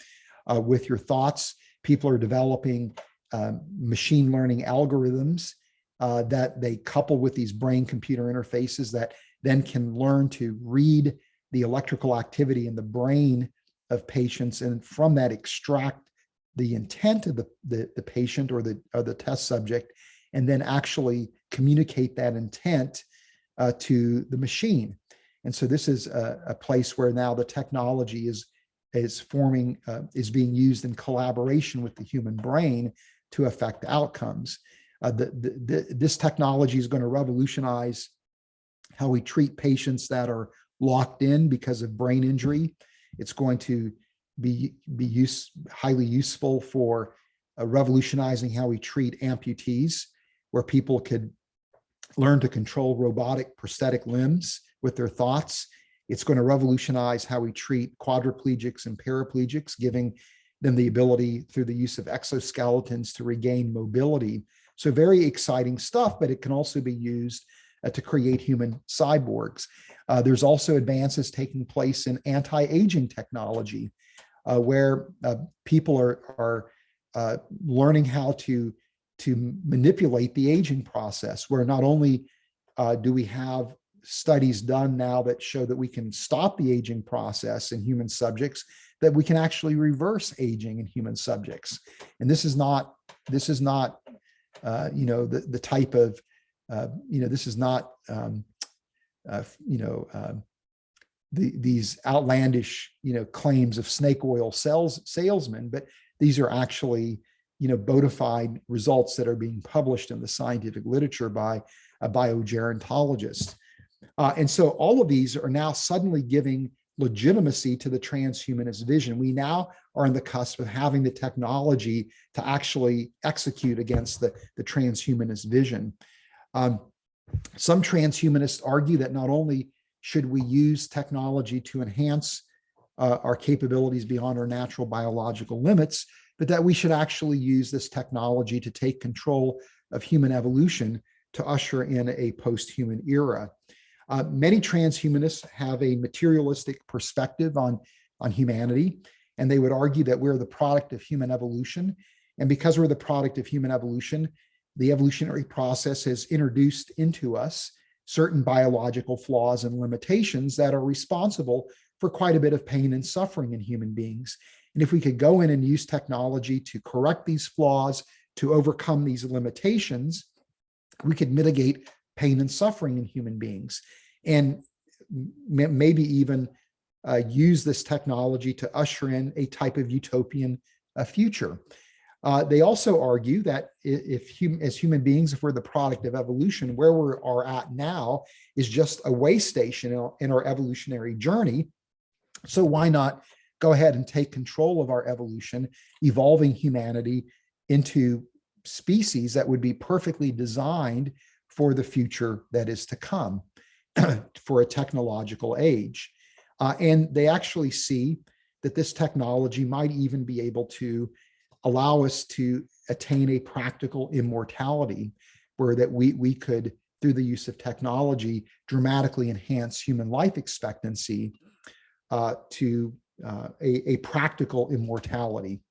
with your thoughts. People are developing machine learning algorithms that they couple with these brain-computer interfaces that then can learn to read the electrical activity in the brain of patients, and from that extract the intent of the patient or the test subject, and then actually communicate that intent to the machine. And so this is a place where now the technology is being used in collaboration with the human brain to affect outcomes. This technology is going to revolutionize how we treat patients that are locked in because of brain injury. It's going to be highly useful for revolutionizing how we treat amputees, where people could learn to control robotic prosthetic limbs with their thoughts. It's going to revolutionize how we treat quadriplegics and paraplegics, giving them the ability through the use of exoskeletons to regain mobility. So very exciting stuff, but it can also be used to create human cyborgs. There's also advances taking place in anti-aging technology, where people are learning how to manipulate the aging process, where not only do we have studies done now that show that we can stop the aging process in human subjects, that we can actually reverse aging in human subjects. And this is not the type of this is not these outlandish claims of snake oil salesmen, but these are actually bona fide results that are being published in the scientific literature by a biogerontologist. And so all of these are now suddenly giving legitimacy to the transhumanist vision. We now are on the cusp of having the technology to actually execute against the transhumanist vision. Some transhumanists argue that not only should we use technology to enhance our capabilities beyond our natural biological limits, but that we should actually use this technology to take control of human evolution to usher in a post-human era. Many transhumanists have a materialistic perspective on humanity, and they would argue that we're the product of human evolution, And because we're the product of human evolution, the evolutionary process has introduced into us certain biological flaws and limitations that are responsible for quite a bit of pain and suffering in human beings. And if we could go in and use technology to correct these flaws, to overcome these limitations, we could mitigate pain and suffering in human beings, and maybe even use this technology to usher in a type of utopian future. They also argue that as human beings, if we're the product of evolution, where we are at now is just a way station in our evolutionary journey. So why not go ahead and take control of our evolution, evolving humanity into species that would be perfectly designed for the future that is to come, for a technological age. And they actually see that this technology might even be able to allow us to attain a practical immortality, where that we could, through the use of technology, dramatically enhance human life expectancy to a practical immortality.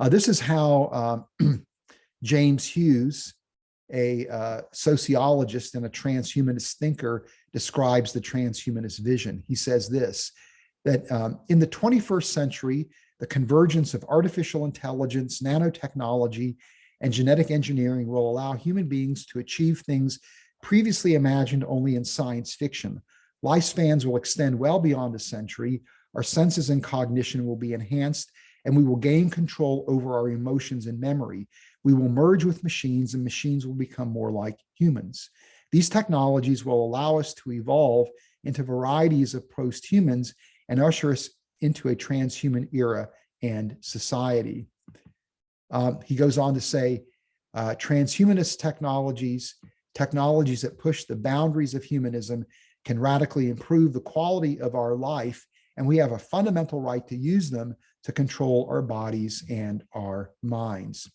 This is how James Hughes, a sociologist and a transhumanist thinker, describes the transhumanist vision. He says this, that in the 21st century, the convergence of artificial intelligence, nanotechnology, and genetic engineering will allow human beings to achieve things previously imagined only in science fiction. Lifespans will extend well beyond a century. Our senses and cognition will be enhanced, and we will gain control over our emotions and memory. We will merge with machines, and machines will become more like humans. These technologies will allow us to evolve into varieties of post-humans and usher us into a transhuman era and society. He goes on to say, transhumanist technologies that push the boundaries of humanism, can radically improve the quality of our life, and we have a fundamental right to use them to control our bodies and our minds.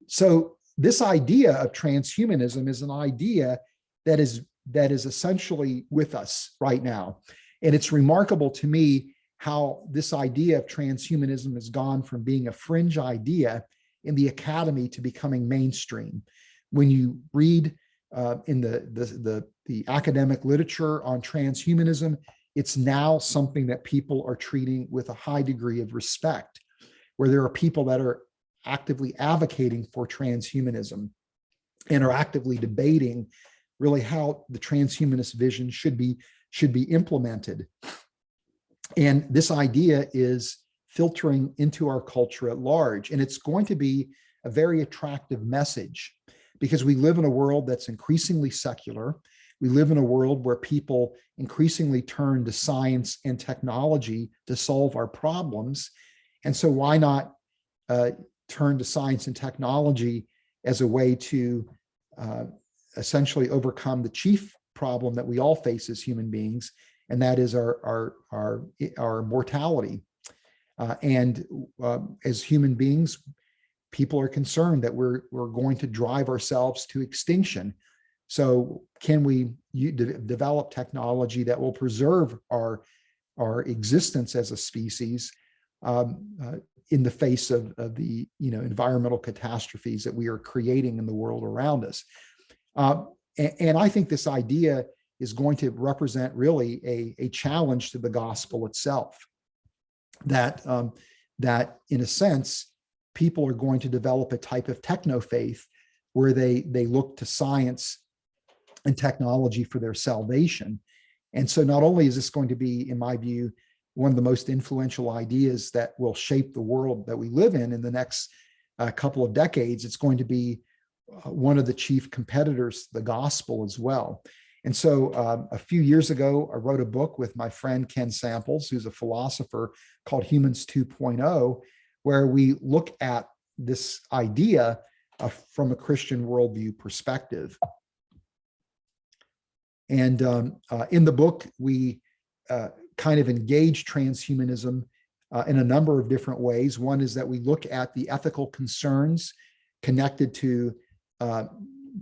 So this idea of transhumanism is an idea that is essentially with us right now. And it's remarkable to me how this idea of transhumanism has gone from being a fringe idea in the academy to becoming mainstream. When you read in the academic literature on transhumanism, it's now something that people are treating with a high degree of respect, where there are people that are actively advocating for transhumanism and are actively debating really how the transhumanist vision should be implemented. And this idea is filtering into our culture at large. And it's going to be a very attractive message, because we live in a world that's increasingly secular. We live in a world where people increasingly turn to science and technology to solve our problems. And so why not turn to science and technology as a way to essentially overcome the chief problem that we all face as human beings, and that is our mortality. As human beings, people are concerned that we're going to drive ourselves to extinction. So can we develop technology that will preserve our existence as a species in the face of the environmental catastrophes that we are creating in the world around us? And I think this idea is going to represent really a challenge to the gospel itself, that in a sense, people are going to develop a type of techno-faith where they look to science and technology for their salvation. And so not only is this going to be, in my view, one of the most influential ideas that will shape the world that we live in the next couple of decades, it's going to be one of the chief competitors to the gospel as well. And so a few years ago, I wrote a book with my friend Ken Samples, who's a philosopher, called Humans 2.0, where we look at this idea from a Christian worldview perspective. And in the book, we kind of engage transhumanism in a number of different ways. One is that we look at the ethical concerns connected to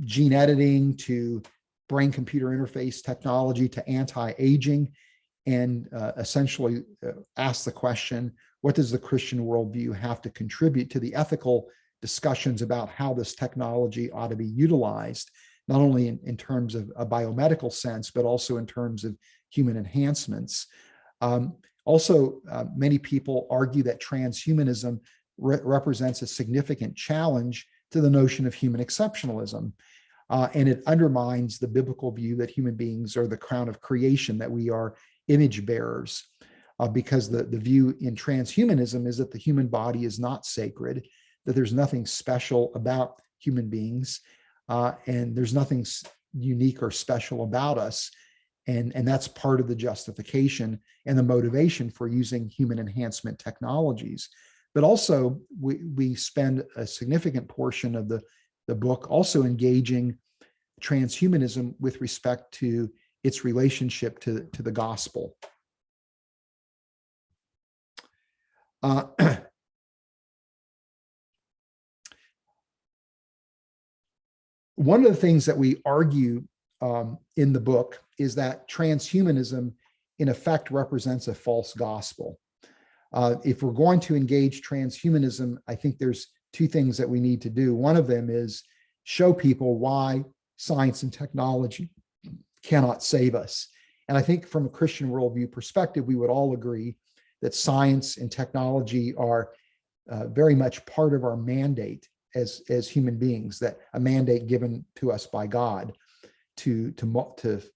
gene editing, to brain-computer interface technology, to anti-aging, and essentially ask the question, what does the Christian worldview have to contribute to the ethical discussions about how this technology ought to be utilized, not only in terms of a biomedical sense, but also in terms of human enhancements. Many people argue that transhumanism represents a significant challenge to the notion of human exceptionalism. And it undermines the biblical view that human beings are the crown of creation, that we are image bearers, because the view in transhumanism is that the human body is not sacred, that there's nothing special about human beings, and there's nothing unique or special about us. And that's part of the justification and the motivation for using human enhancement technologies. But also, we spend a significant portion of the book also engaging transhumanism with respect to its relationship to the gospel. One of the things that we argue in the book is that transhumanism, in effect, represents a false gospel. If we're going to engage transhumanism, I think there's two things that we need to do. One of them is show people why science and technology cannot save us. And I think from a Christian worldview perspective, we would all agree that science and technology are very much part of our mandate as human beings, that a mandate given to us by God to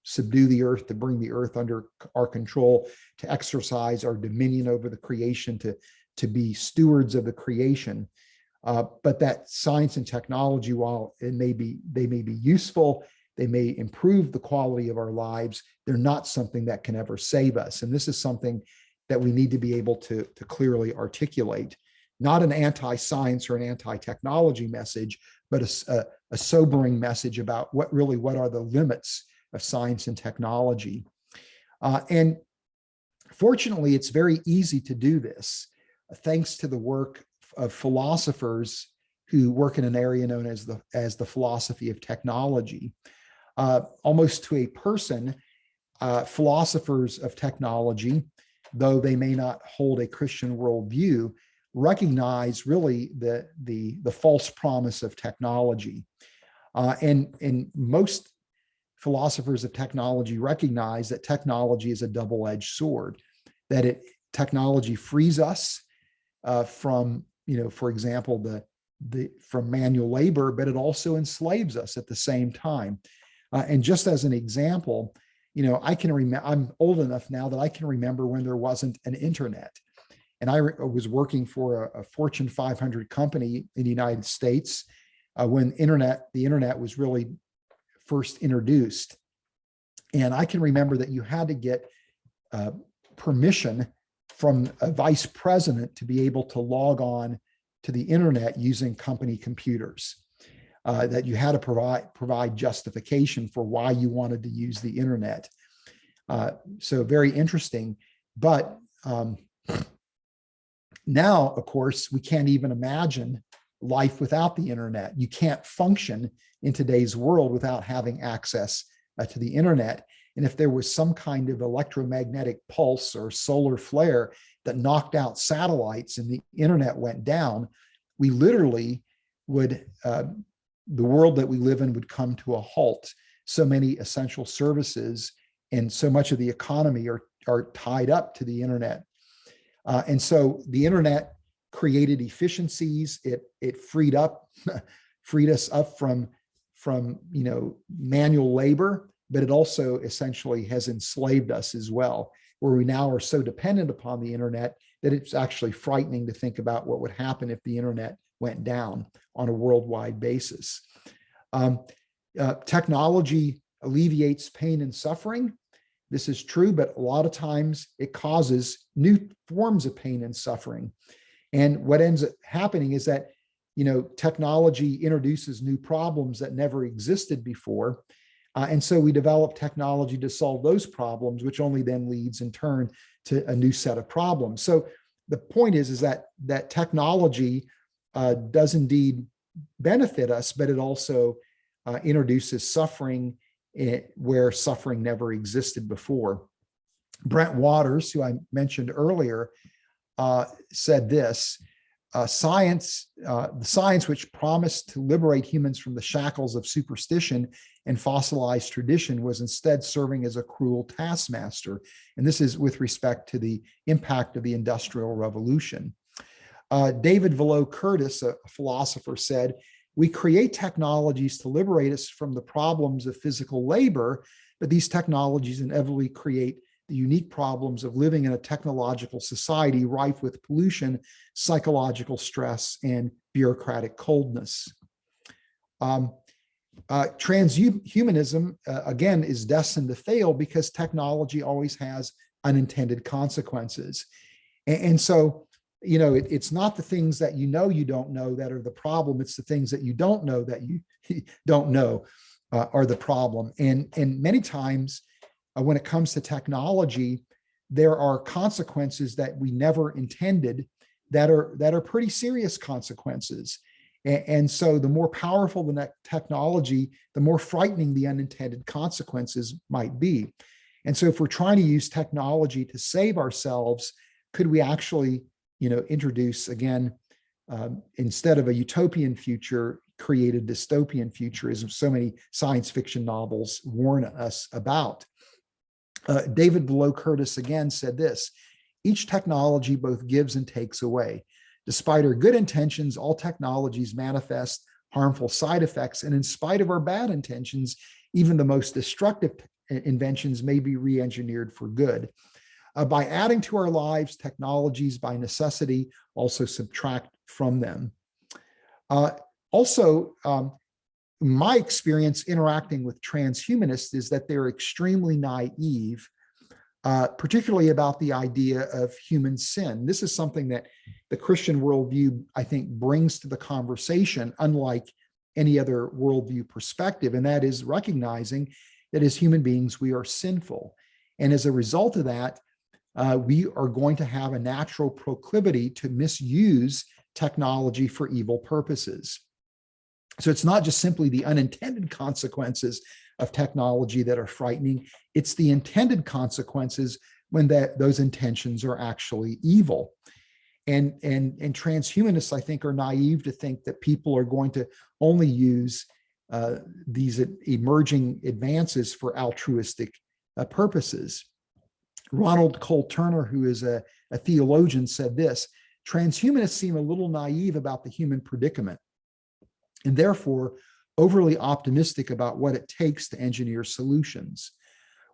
subdue the earth, to bring the earth under our control, to exercise our dominion over the creation, to be stewards of the creation. But that science and technology, while they may be useful, they may improve the quality of our lives, they're not something that can ever save us. And this is something that we need to be able to clearly articulate. Not an anti-science or an anti-technology message, but a sobering message about what are the limits of science and technology. And fortunately, it's very easy to do this, thanks to the work of philosophers who work in an area known as the philosophy of technology. Almost to a person, philosophers of technology, though they may not hold a Christian worldview, recognize really the false promise of technology. And most philosophers of technology recognize that technology is a double-edged sword, that technology frees us from, for example, from manual labor, but it also enslaves us at the same time. And just as an example, I can remember, I'm old enough now that I can remember when there wasn't an internet. And I was working for a Fortune 500 company in the United States when the internet was really first introduced. And I can remember that you had to get permission from a vice president to be able to log on to the internet using company computers, that you had to provide justification for why you wanted to use the internet. So very interesting. But now, of course, we can't even imagine life without the internet. You can't function in today's world without having access to the internet. And if there was some kind of electromagnetic pulse or solar flare that knocked out satellites and the internet went down, we literally would, the world that we live in would come to a halt. So many essential services and so much of the economy are tied up to the internet. And so the internet created efficiencies. It freed us up from manual labor, but it also essentially has enslaved us as well, where we now are so dependent upon the internet that it's actually frightening to think about what would happen if the internet went down on a worldwide basis. Technology alleviates pain and suffering. This is true, but a lot of times it causes new forms of pain and suffering. And what ends up happening is that, technology introduces new problems that never existed before. And so we develop technology to solve those problems, which only then leads in turn to a new set of problems. So the point is that technology does indeed benefit us, but it also introduces suffering where suffering never existed before. Brent Waters, who I mentioned earlier, said this: the science which promised to liberate humans from the shackles of superstition and fossilized tradition was instead serving as a cruel taskmaster. And this is with respect to the impact of the Industrial Revolution. David Velo Curtis, a philosopher, said, "We create technologies to liberate us from the problems of physical labor, but these technologies inevitably create the unique problems of living in a technological society rife with pollution, psychological stress, and bureaucratic coldness." Transhumanism, again, is destined to fail because technology always has unintended consequences. And so, it's not the things that you don't know that are the problem. It's the things that you don't know that you don't know are the problem. And many times when it comes to technology, there are consequences that we never intended that are pretty serious consequences. And so the more powerful the technology, the more frightening the unintended consequences might be. And so if we're trying to use technology to save ourselves, could we actually introduce, again, instead of a utopian future, create a dystopian future, as so many science fiction novels warn us about? David Below Curtis again said this: "Each technology both gives and takes away. Despite our good intentions, all technologies manifest harmful side effects, and in spite of our bad intentions, even the most destructive inventions may be re-engineered for good. By adding to our lives, technologies by necessity also subtract from them." My experience interacting with transhumanists is that they're extremely naive, particularly about the idea of human sin. This is something that the Christian worldview, I think, brings to the conversation, unlike any other worldview perspective, and that is recognizing that as human beings, we are sinful. And as a result of that, we are going to have a natural proclivity to misuse technology for evil purposes. So it's not just simply the unintended consequences of technology that are frightening, it's the intended consequences when those intentions are actually evil. And transhumanists, I think, are naive to think that people are going to only use these emerging advances for altruistic purposes. Ronald Cole Turner, who is a theologian, said this: "Transhumanists seem a little naive about the human predicament, and therefore overly optimistic about what it takes to engineer solutions.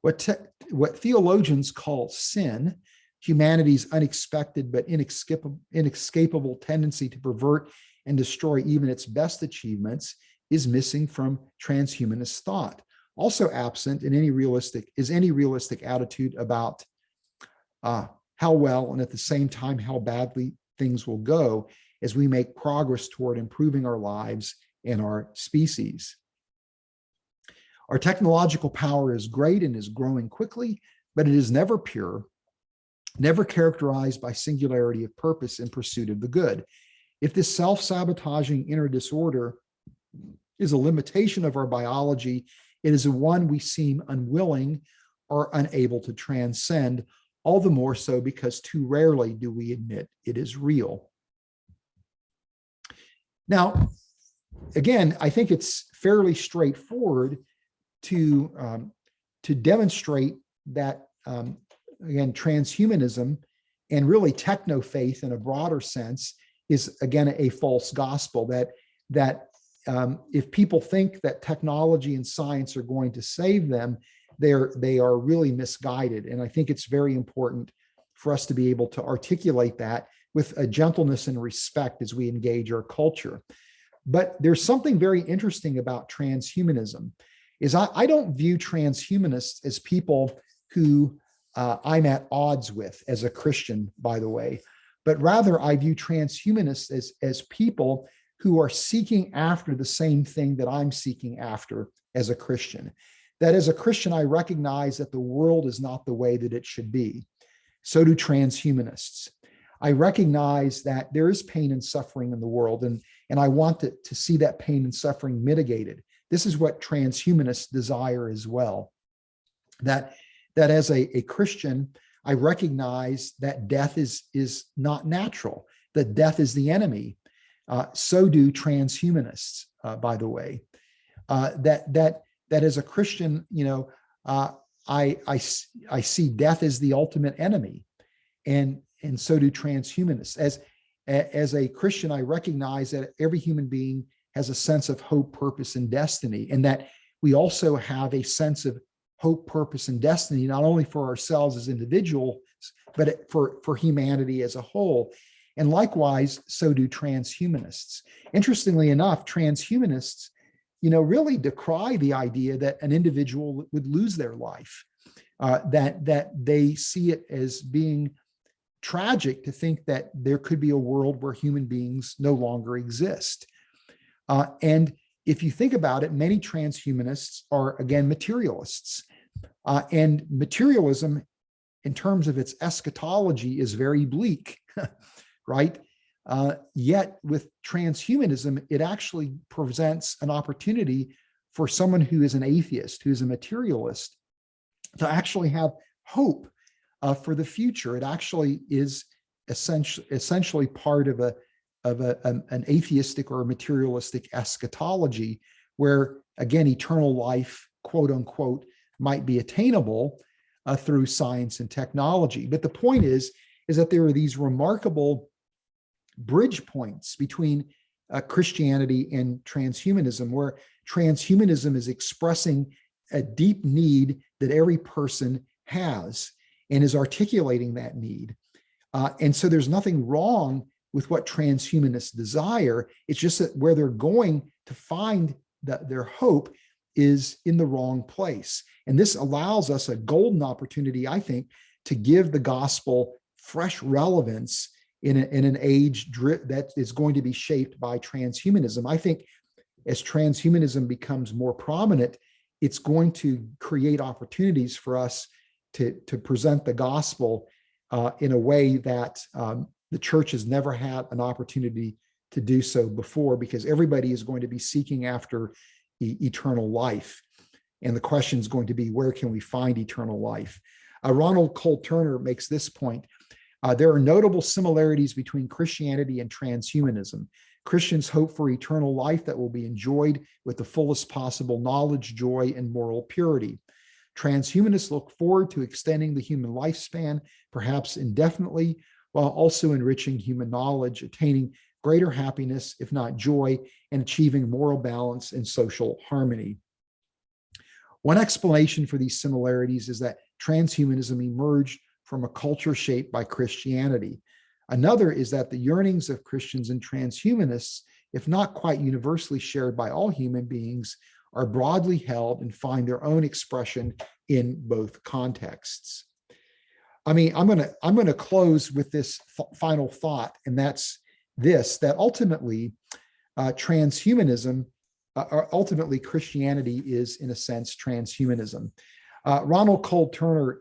What theologians call sin, humanity's unexpected but inescapable tendency to pervert and destroy even its best achievements, is missing from transhumanist thought. Also absent in any realistic attitude about how well and at the same time how badly things will go as we make progress toward improving our lives and our species. Our technological power is great and is growing quickly, but it is never pure, never characterized by singularity of purpose in pursuit of the good. If this self-sabotaging inner disorder is a limitation of our biology, it is one we seem unwilling or unable to transcend, all the more so because too rarely do we admit it is real." Now, again, I think it's fairly straightforward to demonstrate that, again, transhumanism and really techno-faith in a broader sense is, again, a false gospel, that if people think that technology and science are going to save them, they are really misguided. And I think it's very important for us to be able to articulate that with a gentleness and respect as we engage our culture. But there's something very interesting about transhumanism, is I don't view transhumanists as people who I'm at odds with as a Christian, by the way, but rather I view transhumanists as people who are seeking after the same thing that I'm seeking after as a Christian. That as a Christian, I recognize that the world is not the way that it should be. So do transhumanists. I recognize that there is pain and suffering in the world, and I want to see that pain and suffering mitigated. This is what transhumanists desire as well. That as a Christian, I recognize that death is not natural, that death is the enemy. So do transhumanists, by the way. That as a Christian, I see death as the ultimate enemy, and so do transhumanists. As a Christian, I recognize that every human being has a sense of hope, purpose, and destiny, and that we also have a sense of hope, purpose, and destiny, not only for ourselves as individuals, but for humanity as a whole. And likewise, so do transhumanists. Interestingly enough, transhumanists, really decry the idea that an individual would lose their life, that they see it as being tragic to think that there could be a world where human beings no longer exist. And if you think about it, many transhumanists are, again, materialists. And materialism, in terms of its eschatology, is very bleak, right? Yet with transhumanism, it actually presents an opportunity for someone who is an atheist, who is a materialist, to actually have hope for the future. It actually is essentially part of an atheistic or a materialistic eschatology, where, again, eternal life, quote unquote, might be attainable through science and technology. But the point is that there are these remarkable bridge points between Christianity and transhumanism, where transhumanism is expressing a deep need that every person has and is articulating that need. And so there's nothing wrong with what transhumanists desire. It's just that where they're going to find their hope is in the wrong place. And this allows us a golden opportunity, I think, to give the gospel fresh relevance in an age that is going to be shaped by transhumanism. I think as transhumanism becomes more prominent, it's going to create opportunities for us to present the gospel in a way that the church has never had an opportunity to do so before, because everybody is going to be seeking after eternal life. And the question is going to be, where can we find eternal life? Ronald Cole Turner makes this point. There are notable similarities between Christianity and transhumanism. Christians hope for eternal life that will be enjoyed with the fullest possible knowledge, joy, and moral purity. Transhumanists look forward to extending the human lifespan, perhaps indefinitely, while also enriching human knowledge, attaining greater happiness, if not joy, and achieving moral balance and social harmony. One explanation for these similarities is that transhumanism emerged from a culture shaped by Christianity. Another is that the yearnings of Christians and transhumanists, if not quite universally shared by all human beings, are broadly held and find their own expression in both contexts. I mean, I'm going to close with this final thought, and that's this: that ultimately, transhumanism, or ultimately Christianity, is in a sense transhumanism. Ronald Cole Turner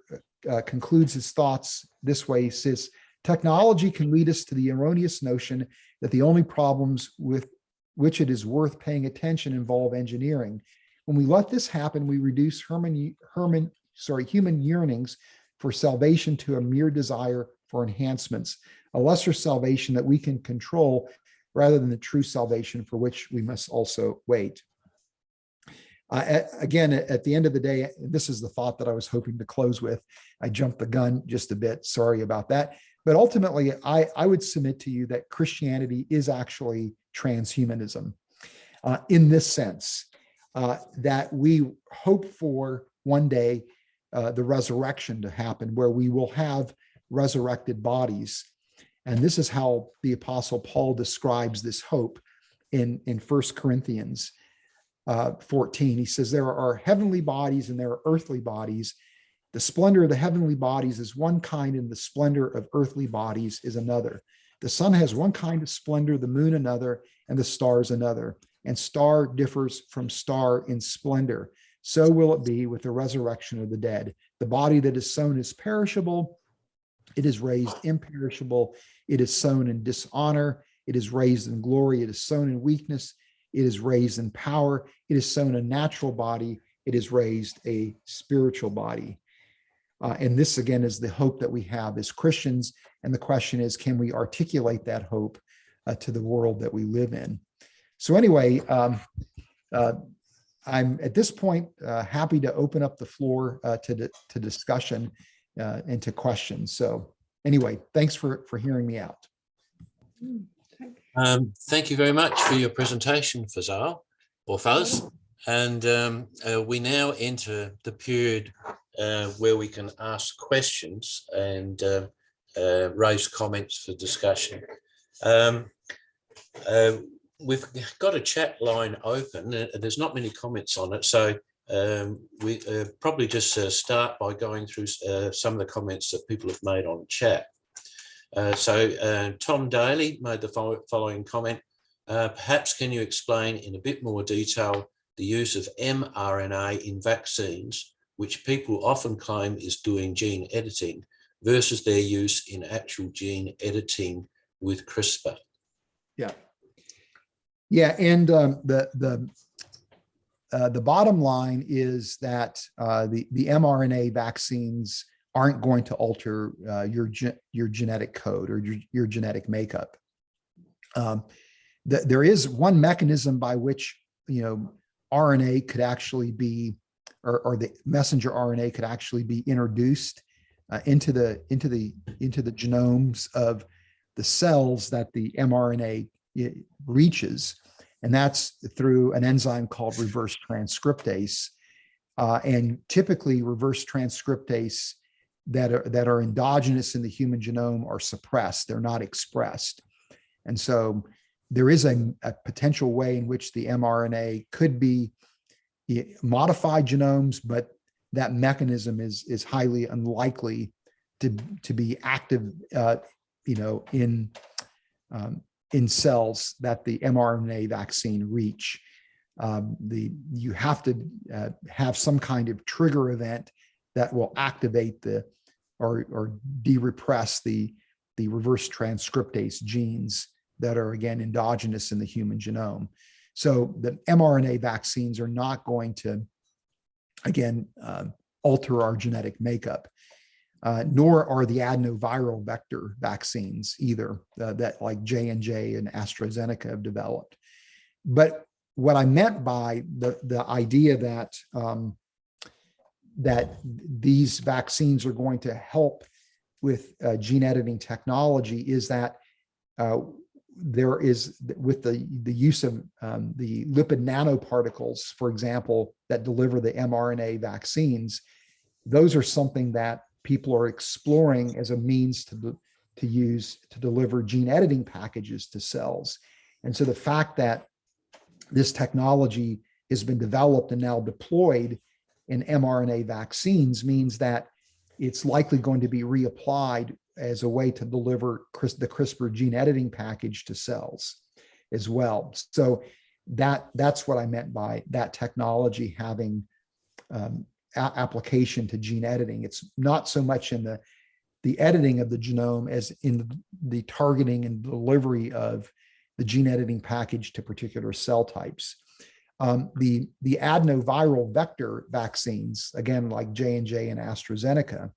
concludes his thoughts this way. He says, "Technology can lead us to the erroneous notion that the only problems with which it is worth paying attention involve engineering. When we let this happen, we reduce human yearnings for salvation to a mere desire for enhancements, a lesser salvation that we can control rather than the true salvation for which we must also wait." Again, at the end of the day, this is the thought that I was hoping to close with. I jumped the gun just a bit. Sorry about that. But ultimately, I would submit to you that Christianity is actually transhumanism in this sense, that we hope for one day the resurrection to happen, where we will have resurrected bodies. And this is how the Apostle Paul describes this hope in 1 Corinthians 14. He says, "There are heavenly bodies and there are earthly bodies. The splendor of the heavenly bodies is one kind, and the splendor of earthly bodies is another. The sun has one kind of splendor, the moon another, and the stars another. And star differs from star in splendor. So will it be with the resurrection of the dead. The body that is sown is perishable. It is raised imperishable. It is sown in dishonor. It is raised in glory. It is sown in weakness. It is raised in power. It is sown a natural body. It is raised a spiritual body." And this, again, is the hope that we have as Christians. And the question is, can we articulate that hope to the world that we live in? So anyway, I'm at this point happy to open up the floor to discussion and to questions. So anyway, thanks for hearing me out. Thank you very much for your presentation, Fazale, or Fuzz. And we now enter the period where we can ask questions and raise comments for discussion. We've got a chat line open. There's not many comments on it, so we probably just start by going through some of the comments that people have made on chat. So Tom Daly made the following comment. Perhaps can you explain in a bit more detail the use of mRNA in vaccines, which people often claim is doing gene editing, versus their use in actual gene editing with CRISPR? Yeah, and the bottom line is that the mRNA vaccines aren't going to alter your genetic code or your genetic makeup. There is one mechanism by which RNA could actually be, or the messenger RNA could actually be introduced into the genomes of the cells that the mRNA reaches, and that's through an enzyme called reverse transcriptase. And typically, reverse transcriptase that are endogenous in the human genome are suppressed; they're not expressed. And so, there is a potential way in which the mRNA could be modified genomes, but that mechanism is highly unlikely to be active, in cells that the mRNA vaccine reach. You have to have some kind of trigger event that will activate or de-repress the reverse transcriptase genes that are, again, endogenous in the human genome. So the mRNA vaccines are not going to, again, alter our genetic makeup, nor are the adenoviral vector vaccines either, that like J&J and AstraZeneca have developed. But what I meant by the idea that these vaccines are going to help with gene editing technology is that there is, with the use of the lipid nanoparticles, for example, that deliver the mRNA vaccines, those are something that people are exploring as a means to use to deliver gene editing packages to cells. And so the fact that this technology has been developed and now deployed in mRNA vaccines means that it's likely going to be reapplied as a way to deliver the CRISPR gene editing package to cells as well. So that's what I meant by that technology having application to gene editing. It's not so much in the editing of the genome as in the targeting and delivery of the gene editing package to particular cell types. The adenoviral vector vaccines, again, like J&J and AstraZeneca,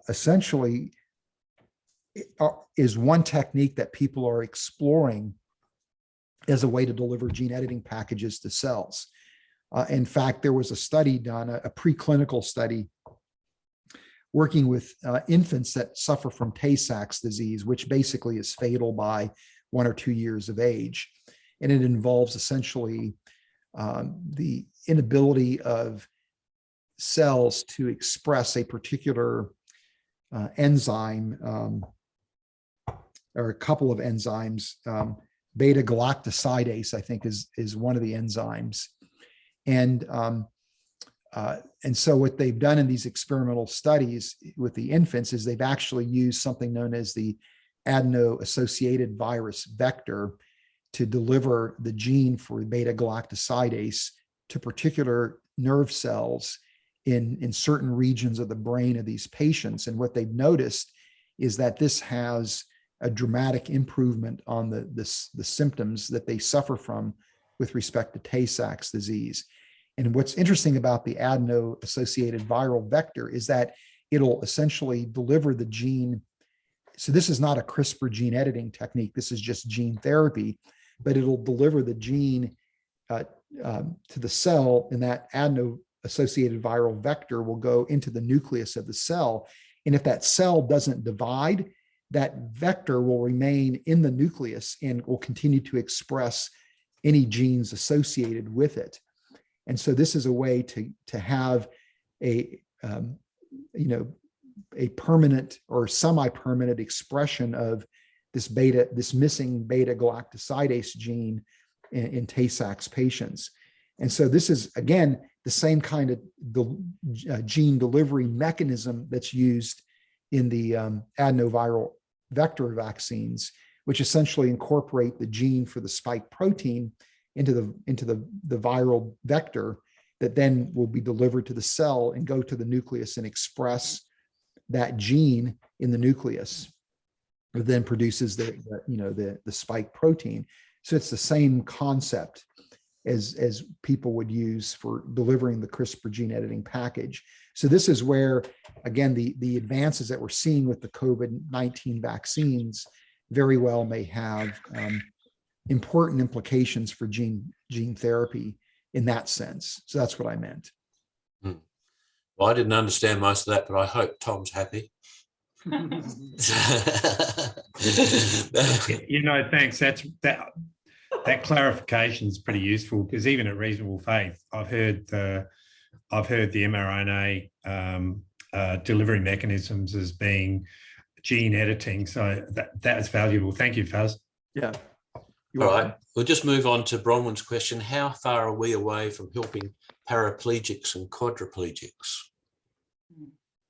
essentially is one technique that people are exploring as a way to deliver gene editing packages to cells. In fact, there was a study done, a preclinical study, working with infants that suffer from Tay-Sachs disease, which basically is fatal by 1 or 2 years of age. And it involves essentially the inability of cells to express a particular enzyme, or a couple of enzymes. Beta-galactosidase, I think, is one of the enzymes. And so what they've done in these experimental studies with the infants is they've actually used something known as the adeno-associated virus vector to deliver the gene for beta-galactosidase to particular nerve cells in certain regions of the brain of these patients. And what they've noticed is that this has a dramatic improvement on the symptoms that they suffer from with respect to Tay-Sachs disease. And what's interesting about the adeno-associated viral vector is that it'll essentially deliver the gene. So this is not a CRISPR gene editing technique. This is just gene therapy, but it'll deliver the gene to the cell, and that adeno-associated viral vector will go into the nucleus of the cell. And if that cell doesn't divide, that vector will remain in the nucleus and will continue to express any genes associated with it. And so this is a way to have a a permanent or semi-permanent expression of this missing beta galactosidase gene in Tay-Sachs patients. And so this is, again, the same kind of gene delivery mechanism that's used in the adenoviral vector vaccines, which essentially incorporate the gene for the spike protein into the viral vector that then will be delivered to the cell and go to the nucleus and express that gene in the nucleus, that then produces the spike protein. So it's the same concept as people would use for delivering the CRISPR gene editing package. So this is where, again, the advances that we're seeing with the COVID-19 vaccines very well may have important implications for gene therapy in that sense. So that's what I meant. Well, I didn't understand most of that, but I hope Tom's happy. Thanks. That clarification is pretty useful, because even at reasonable faith, I've heard the mRNA delivery mechanisms as being gene editing. So that is valuable. Thank you, Faz. Yeah. All right. We'll just move on to Bronwyn's question. How far are we away from helping paraplegics and quadriplegics?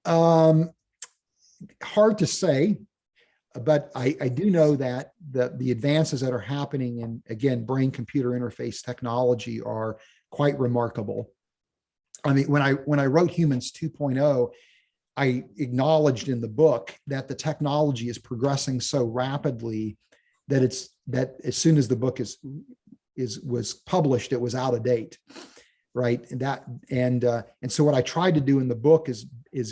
Hard to say, but I do know that the advances that are happening in, again, brain-computer interface technology are quite remarkable. I mean, when I wrote Humans 2.0, I acknowledged in the book that the technology is progressing so rapidly that as soon as the book was published, it was out of date, right? And so what I tried to do in the book is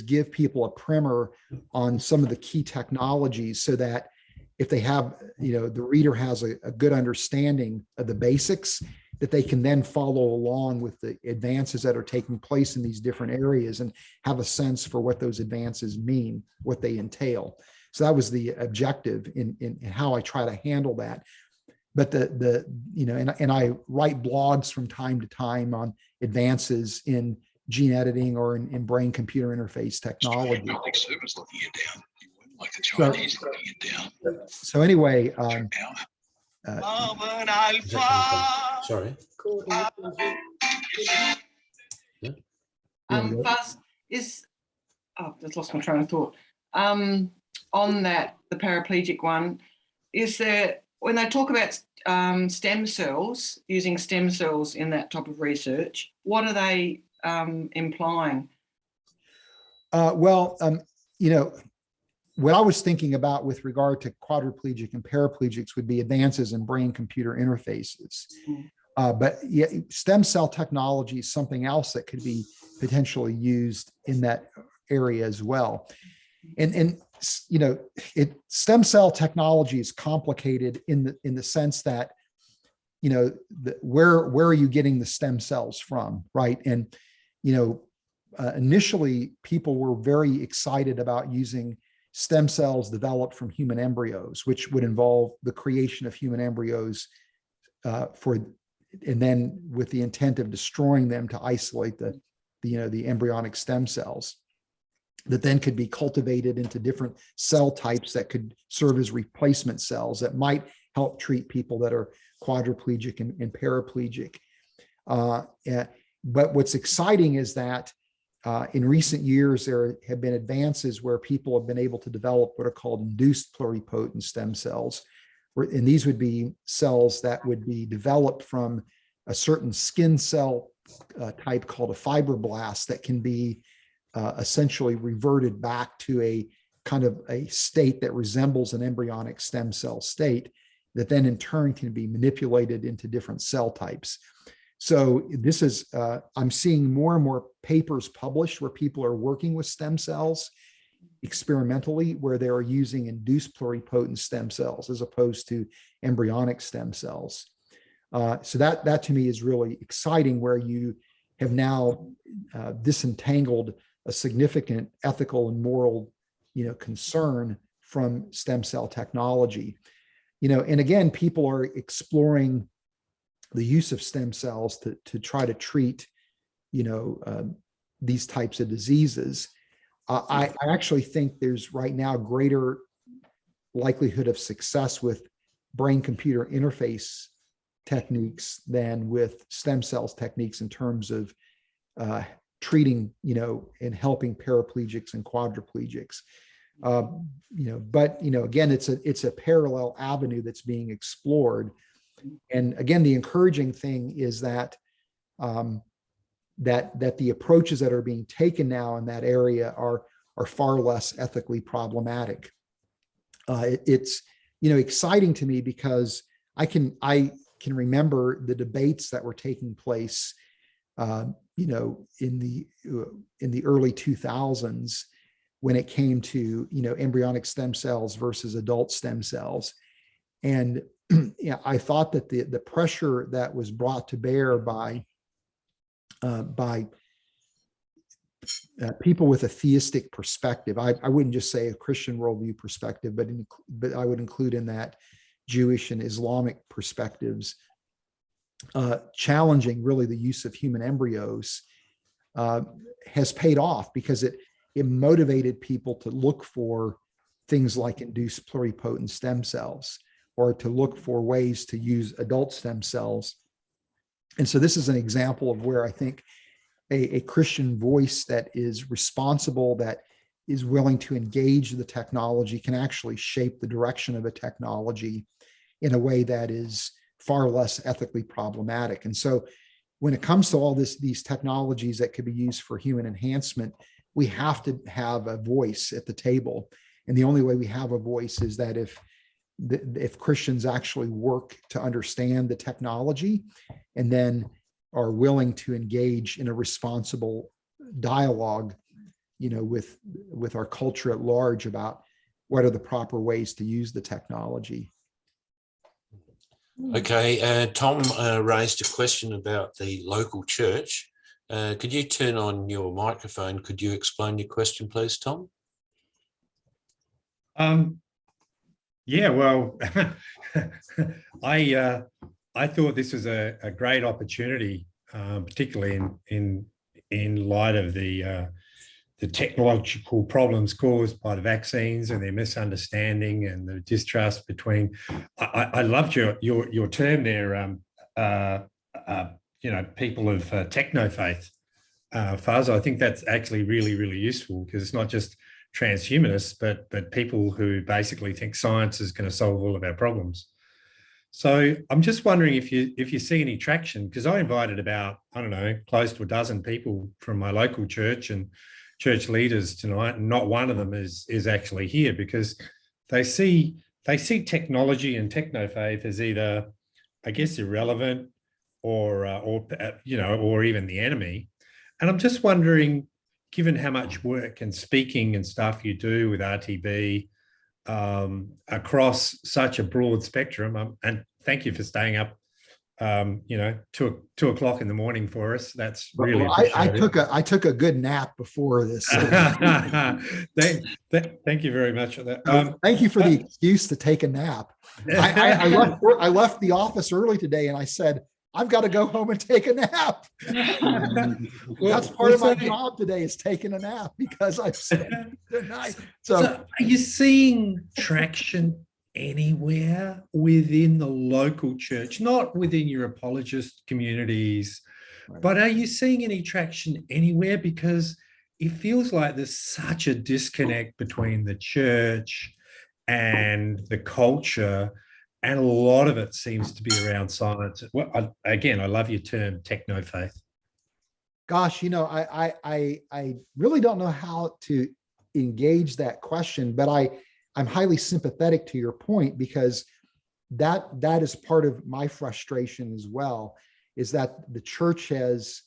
give people a primer on some of the key technologies, so that if they have, the reader has a good understanding of the basics, that they can then follow along with the advances that are taking place in these different areas and have a sense for what those advances mean, what they entail. So that was the objective in how I try to handle that. But and I write blogs from time to time on advances in gene editing or in brain computer interface technology. So anyway, sorry. Faz is, just lost my train of thought. On that, the paraplegic one, is there, when they talk about stem cells, using stem cells in that type of research, what are they implying? What I was thinking about with regard to quadriplegic and paraplegics would be advances in brain-computer interfaces. But stem cell technology is something else that could be potentially used in that area as well. And stem cell technology is complicated in the sense that, where are you getting the stem cells from, right? And initially people were very excited about using stem cells developed from human embryos, which would involve the creation of human embryos and then with the intent of destroying them to isolate the embryonic stem cells that then could be cultivated into different cell types that could serve as replacement cells that might help treat people that are quadriplegic and paraplegic. But what's exciting is that in recent years, there have been advances where people have been able to develop what are called induced pluripotent stem cells. And these would be cells that would be developed from a certain skin cell type called a fibroblast that can be essentially reverted back to a kind of a state that resembles an embryonic stem cell state that then in turn can be manipulated into different cell types. So this is, I'm seeing more and more papers published where people are working with stem cells experimentally, where they are using induced pluripotent stem cells as opposed to embryonic stem cells. So that to me is really exciting, where you have now disentangled a significant ethical and moral, concern from stem cell technology. And again, people are exploring the use of stem cells to try to treat, these types of diseases. I actually think there's right now greater likelihood of success with brain-computer interface techniques than with stem cells techniques in terms of treating, and helping paraplegics and quadriplegics. But again, it's a parallel avenue that's being explored. And again, the encouraging thing is that that the approaches that are being taken now in that area are far less ethically problematic. It's exciting to me because I can remember the debates that were taking place in the early 2000s when it came to embryonic stem cells versus adult stem cells. And I thought that the pressure that was brought to bear by people with a theistic perspective, I wouldn't just say a Christian worldview perspective, but I would include in that Jewish and Islamic perspectives, challenging really the use of human embryos, has paid off because it motivated people to look for things like induced pluripotent stem cells, or to look for ways to use adult stem cells. And so this is an example of where I think a Christian voice that is responsible, that is willing to engage the technology, can actually shape the direction of a technology in a way that is far less ethically problematic. And so when it comes to all these technologies that could be used for human enhancement, we have to have a voice at the table. And the only way we have a voice is that if Christians actually work to understand the technology and then are willing to engage in a responsible dialogue, with our culture at large about what are the proper ways to use the technology. Okay, Tom raised a question about the local church. Could you turn on your microphone? Could you explain your question, please, Tom? Yeah, well, I thought this was a great opportunity, particularly in light of the technological problems caused by the vaccines and their misunderstanding and the distrust between. I loved your term there, people of techno faith. Fazale, I think that's actually really, really useful, because it's not just transhumanists, but people who basically think science is going to solve all of our problems. So I'm just wondering if you see any traction, because I invited about, close to a dozen people from my local church and church leaders tonight, and not one of them is actually here, because they see technology and techno faith as either, I guess, irrelevant or even the enemy. And I'm just wondering, given how much work and speaking and stuff you do with RTB across such a broad spectrum, and thank you for staying up, 2 o'clock in the morning for us. That's really appreciated. I took a good nap before this. So. Thank you very much for that. Thank you for the excuse to take a nap. I left the office early today, and I said, I've got to go home and take a nap. That's part of my job today, is taking a nap, because I've said good night. So are you seeing traction anywhere within the local church, not within your apologist communities, but are you seeing any traction anywhere? Because it feels like there's such a disconnect between the church and the culture, and a lot of it seems to be around science. Well, I love your term, techno faith. Gosh, I really don't know how to engage that question, but I'm highly sympathetic to your point, because that is part of my frustration as well. is that the church has,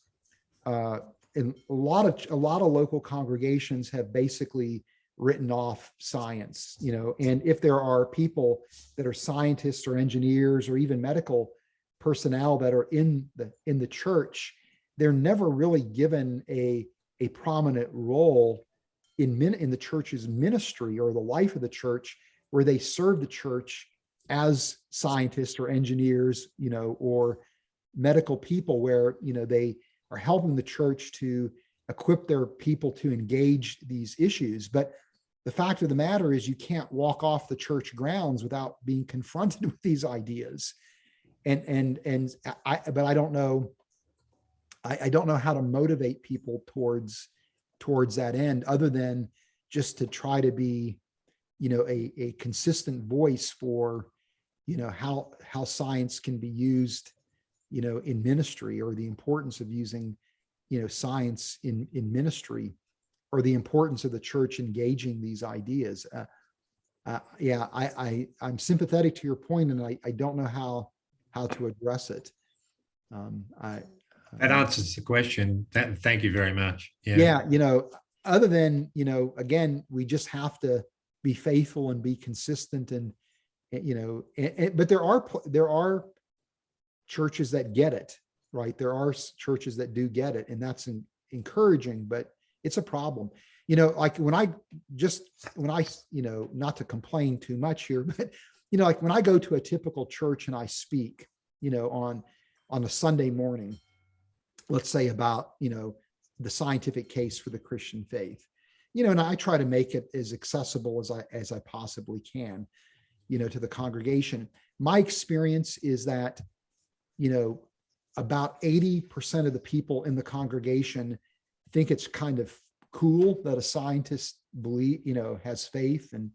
in a lot of local congregations have basically written off science, and if there are people that are scientists or engineers or even medical personnel that are in the church, they're never really given a prominent role in the church's ministry or the life of the church, where they serve the church as scientists or engineers, or medical people, where, they are helping the church to equip their people to engage these issues. But the fact of the matter is, you can't walk off the church grounds without being confronted with these ideas. But I don't know how to motivate people towards that end, other than just to try to be, a consistent voice for, how science can be used, in ministry, or the importance of using, science in ministry, or the importance of the church engaging these ideas. I'm sympathetic to your point, and I don't know how to address it. That answers the question. Thank you very much. Yeah, other than, again, we just have to be faithful and be consistent, and but there are churches that get it, right? There are churches that do get it, and that's encouraging, but it's a problem. Like when I, not to complain too much here, but, like when I go to a typical church and I speak, on a Sunday morning, let's say about, the scientific case for the Christian faith, and I try to make it as accessible as I possibly can, to the congregation. My experience is that, about 80% of the people in the congregation think it's kind of cool that a scientist has faith, and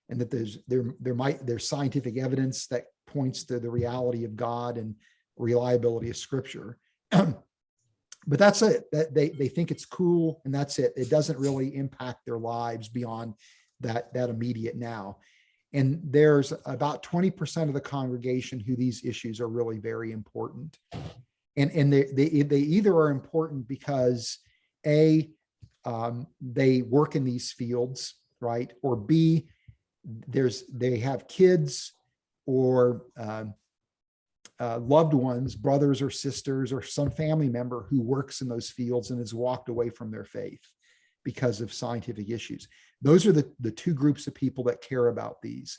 that there's scientific evidence that points to the reality of God and reliability of Scripture. But that's it. That they think it's cool, and that's it. It doesn't really impact their lives beyond that immediate now. And there's about 20% of the congregation who these issues are really very important. And they either are important because A, they work in these fields, right? Or B, they have kids or loved ones, brothers or sisters, or some family member who works in those fields and has walked away from their faith because of scientific issues. Those are the two groups of people that care about these.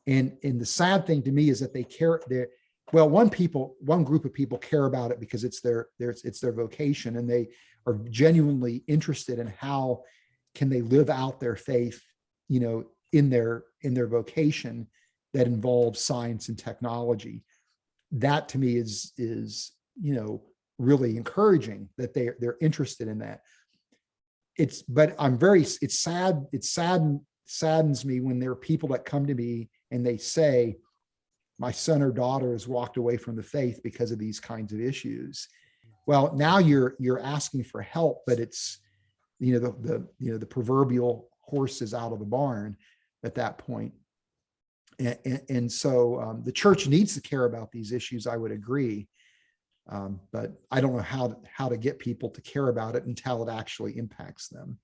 And the sad thing to me is that they care. One group of people care about it because it's their vocation, and they are genuinely interested in how can they live out their faith, in their vocation that involves science and technology. That to me is really encouraging that they're interested in that. It saddens me when there are people that come to me and they say, my son or daughter has walked away from the faith because of these kinds of issues. Well, now you're asking for help, but it's, the proverbial horse is out of the barn at that point. And so the church needs to care about these issues, I would agree. But I don't know how to get people to care about it until it actually impacts them.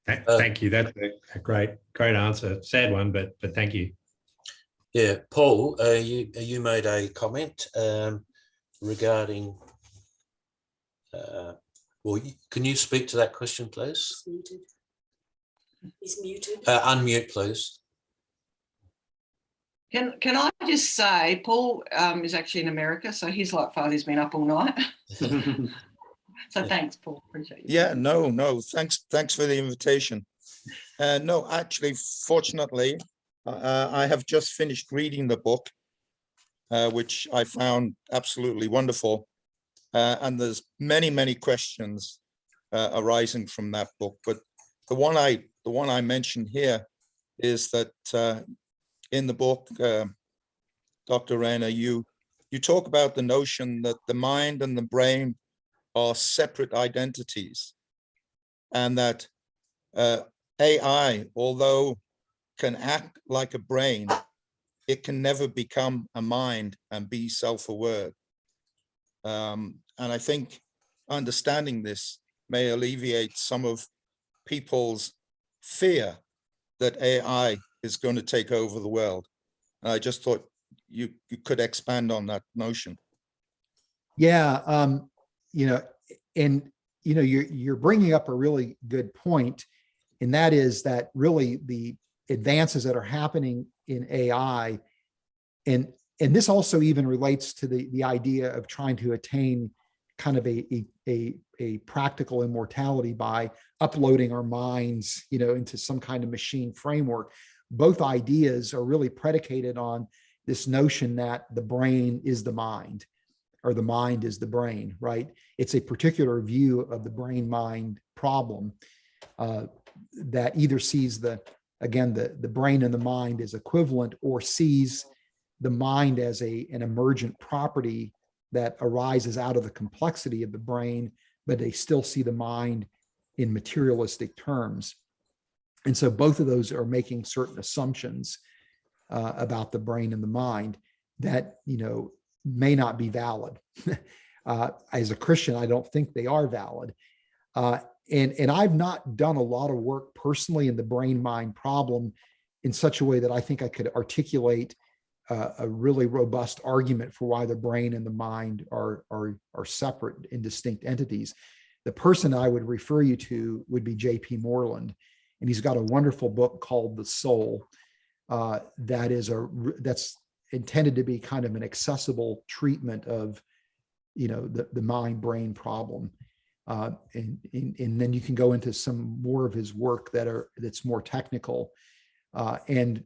Thank you. That's a great answer. Sad one, but thank you. Yeah, Paul, you made a comment regarding. Can you speak to that question, please? Muted. He's muted. Unmute, please. Can I just say, Paul is actually in America, so he's like Father's been up all night. So thanks, Paul. Appreciate you. Yeah, no. Thanks for the invitation. No, actually, fortunately, I have just finished reading the book, which I found absolutely wonderful. And there's many questions arising from that book. But the one I mentioned here is that in the book, Dr. Rana, you talk about the notion that the mind and the brain are separate identities, and that AI, although can act like a brain, it can never become a mind and be self-aware. And I think understanding this may alleviate some of people's fear that AI is going to take over the world. And I just thought you could expand on that notion. Yeah, and you're bringing up a really good point, and that is that really the advances that are happening in AI, and this also even relates to the idea of trying to attain kind of a practical immortality by uploading our minds, into some kind of machine framework. Both ideas are really predicated on this notion that the brain is the mind, or the mind is the brain, right? It's a particular view of the brain-mind problem that either sees the brain and the mind as equivalent, or sees the mind as an emergent property that arises out of the complexity of the brain, but they still see the mind in materialistic terms. And so both of those are making certain assumptions about the brain and the mind that, may not be valid. As a Christian, I don't think they are valid. And I've not done a lot of work personally in the brain-mind problem in such a way that I think I could articulate a really robust argument for why the brain and the mind are separate and distinct entities. The person I would refer you to would be J.P. Moreland, and he's got a wonderful book called The Soul that's intended to be kind of an accessible treatment of, the mind-brain problem. And then you can go into some more of his work that's more technical. And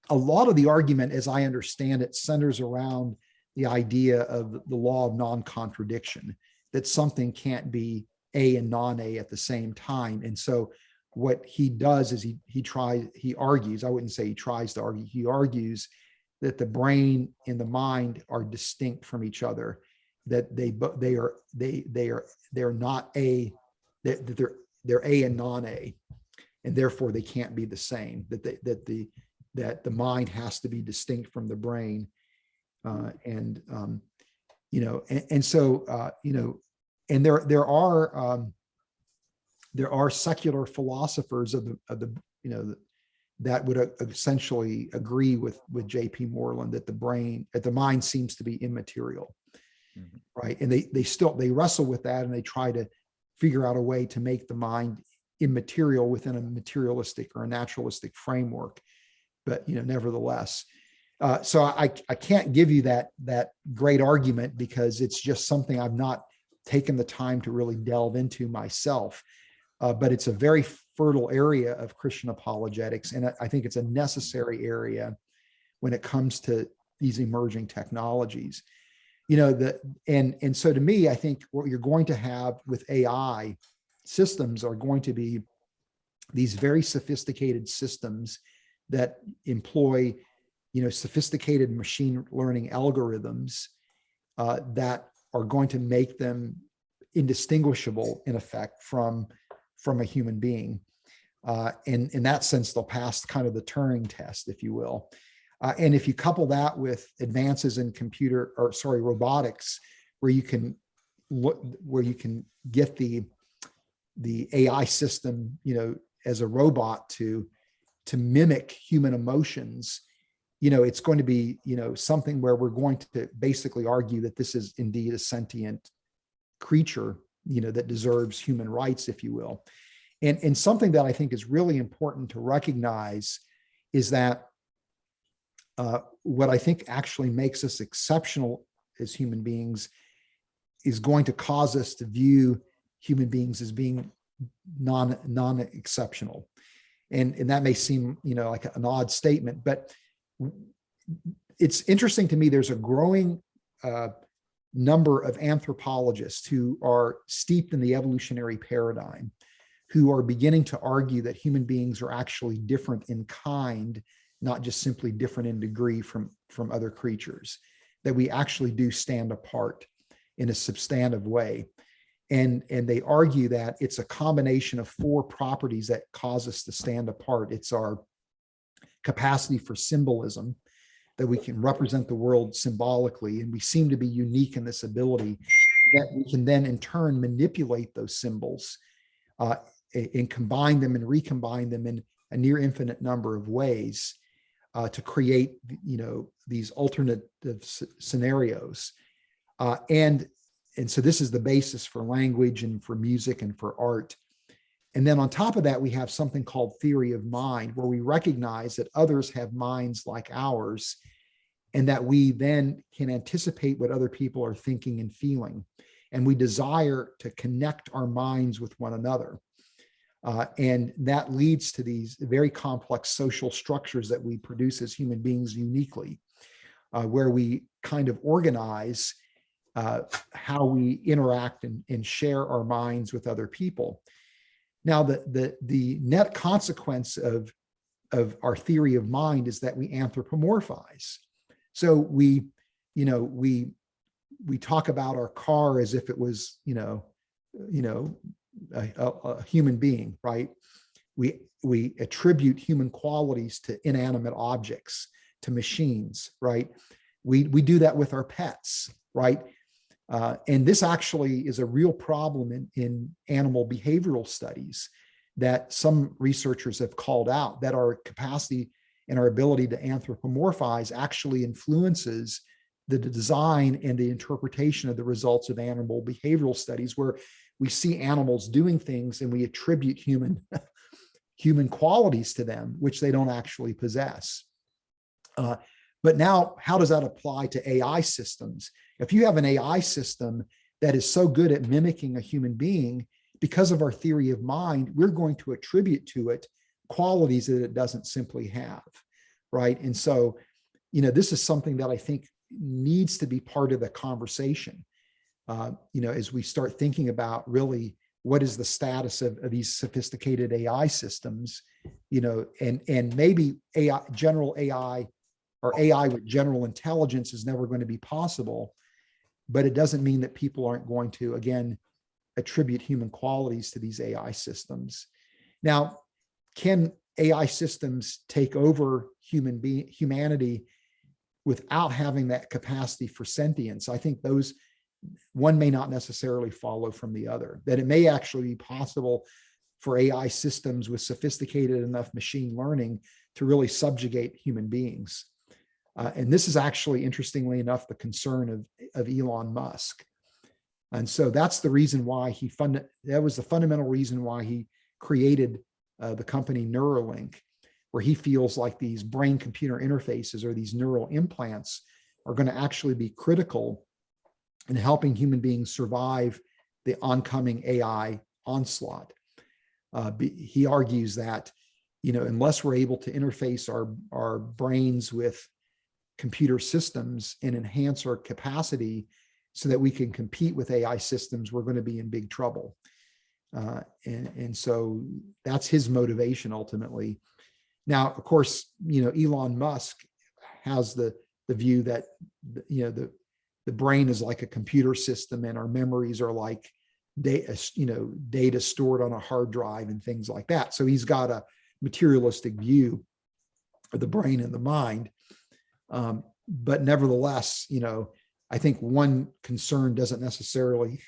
a lot of the argument, as I understand it, centers around the idea of the law of non-contradiction, that something can't be A and non-A at the same time. And so what he does is he argues, I wouldn't say he tries to argue, he argues that the brain and the mind are distinct from each other, that they're not A, that they're A and non-A, and therefore they can't be the same, that the mind has to be distinct from the brain. And there are secular philosophers that would essentially agree with J.P. Moreland that the mind seems to be immaterial, right? And they wrestle with that, and they try to figure out a way to make the mind immaterial within a materialistic or a naturalistic framework. But nevertheless, so I can't give you that great argument, because it's just something I've not taken the time to really delve into myself. But it's a very fertile area of Christian apologetics, and I think it's a necessary area when it comes to these emerging technologies. And so to me, I think what you're going to have with AI systems are going to be these very sophisticated systems that employ, sophisticated machine learning algorithms that are going to make them indistinguishable, in effect, from a human being. In that sense, they'll pass kind of the Turing test, if you will. And if you couple that with advances in robotics, where you can get the AI system, as a robot to mimic human emotions, it's going to be, something where we're going to basically argue that this is indeed a sentient creature, that deserves human rights, if you will. And something that I think is really important to recognize is that what I think actually makes us exceptional as human beings is going to cause us to view human beings as being non-exceptional. And that may seem, like an odd statement, but it's interesting to me. There's a growing number of anthropologists who are steeped in the evolutionary paradigm, who are beginning to argue that human beings are actually different in kind, not just simply different in degree from other creatures, that we actually do stand apart in a substantive way. And they argue that it's a combination of four properties that cause us to stand apart. It's our capacity for symbolism, that we can represent the world symbolically. And we seem to be unique in this ability that we can then in turn manipulate those symbols and combine them and recombine them in a near infinite number of ways to create, these alternative scenarios. And so this is the basis for language and for music and for art. And then on top of that, we have something called theory of mind, where we recognize that others have minds like ours, and that we then can anticipate what other people are thinking and feeling. And we desire to connect our minds with one another. And that leads to these very complex social structures that we produce as human beings uniquely, where we kind of organize how we interact and share our minds with other people. Now, the net consequence of our theory of mind is that we anthropomorphize. So we talk about our car as if it was, a human being, right? We attribute human qualities to inanimate objects, to machines, right? We do that with our pets, right? And this actually is a real problem in animal behavioral studies that some researchers have called out, that our capacity and our ability to anthropomorphize actually influences the design and the interpretation of the results of animal behavioral studies, where we see animals doing things and we attribute human qualities to them, which they don't actually possess. But now, how does that apply to AI systems? If you have an AI system that is so good at mimicking a human being, because of our theory of mind, we're going to attribute to it qualities that it doesn't simply have, right? And so, this is something that I think needs to be part of the conversation. As we start thinking about really what is the status of these sophisticated AI systems, and maybe general AI or AI with general intelligence is never going to be possible, but it doesn't mean that people aren't going to, again, attribute human qualities to these AI systems. Now, can AI systems take over humanity without having that capacity for sentience? I think one may not necessarily follow from the other, that it may actually be possible for AI systems with sophisticated enough machine learning to really subjugate human beings. And this is actually, interestingly enough, the concern of Elon Musk. And so that's the reason why that was the fundamental reason why he created the company Neuralink, where he feels like these brain-computer interfaces or these neural implants are going to actually be critical in helping human beings survive the oncoming AI onslaught. He argues that, unless we're able to interface our brains with computer systems and enhance our capacity so that we can compete with AI systems, we're going to be in big trouble. And so that's his motivation ultimately. Now, of course, Elon Musk has the view that, the brain is like a computer system and our memories are like data stored on a hard drive and things like that. So he's got a materialistic view of the brain and the mind. But nevertheless, I think one concern doesn't necessarily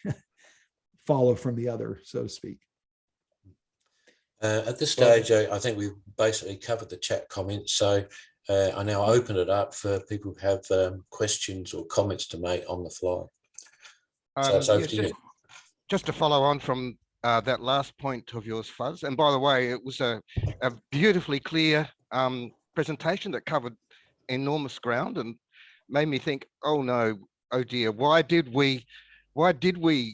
follow from the other, so to speak. At this stage, I think we've basically covered the chat comments. So I now open it up for people who have questions or comments to make on the fly. So it's over to you. Just to follow on from that last point of yours, Fuzz. And by the way, it was a beautifully clear presentation that covered enormous ground and made me think, oh no, oh dear, why did we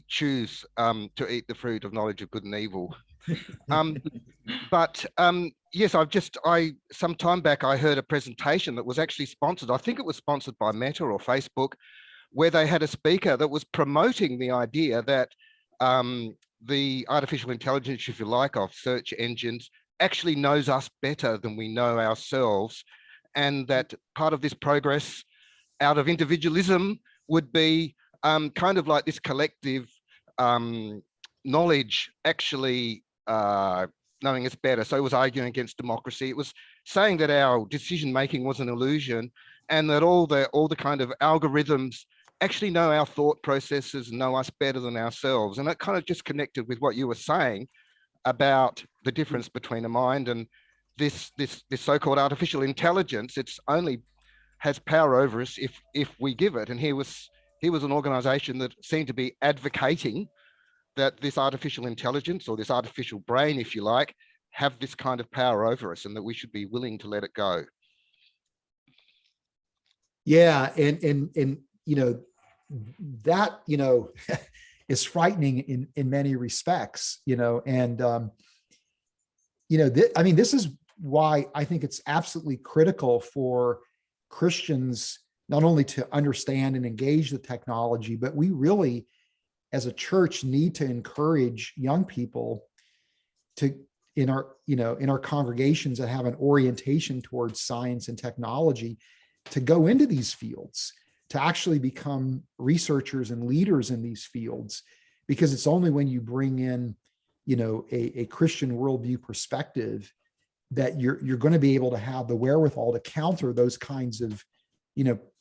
choose to eat the fruit of knowledge of good and evil? But yes, some time back I heard a presentation that was actually sponsored. I think it was sponsored by Meta or Facebook, where they had a speaker that was promoting the idea that the artificial intelligence, if you like, of search engines actually knows us better than we know ourselves, and that part of this progress out of individualism would be kind of like this collective knowledge actually knowing it's better. So it was arguing against democracy. It was saying that our decision making was an illusion, and that all the kind of algorithms actually know our thought processes, know us better than ourselves. And that kind of just connected with what you were saying about the difference between a mind and this so-called artificial intelligence. It's only has power over us if we give it. And here was an organization that seemed to be advocating that this artificial intelligence, or this artificial brain, if you like, have this kind of power over us, and that we should be willing to let it go. Yeah, and that is frightening in many respects, and this is why I think it's absolutely critical for Christians not only to understand and engage the technology, but we really, as a church, need to encourage young people to, in our congregations that have an orientation towards science and technology, to go into these fields, to actually become researchers and leaders in these fields, because it's only when you bring in, a Christian worldview perspective that you're going to be able to have the wherewithal to counter those kinds of,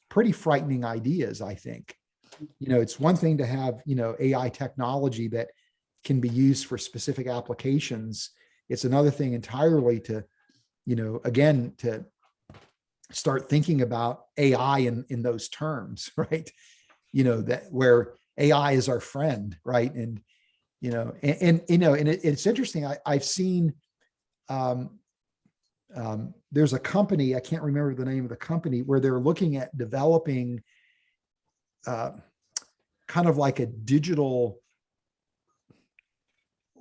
pretty frightening ideas. I think, it's one thing to have, AI technology that can be used for specific applications. It's another thing entirely to, again, to start thinking about AI in those terms, right? That where AI is our friend, right? And, it's interesting. I've seen, there's a company, I can't remember the name of the company, where they're looking at developing kind of like a digital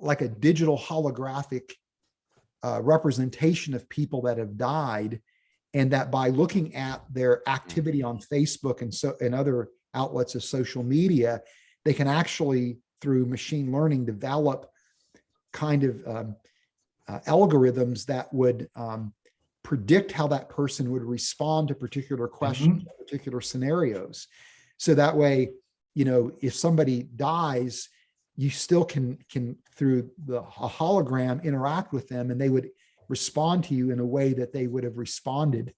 holographic representation of people that have died, and that by looking at their activity on Facebook and other outlets of social media, they can actually, through machine learning, develop kind of algorithms that would predict how that person would respond to particular questions, particular scenarios. So that way, if somebody dies, you still can through a hologram interact with them, and they would respond to you in a way that they would have responded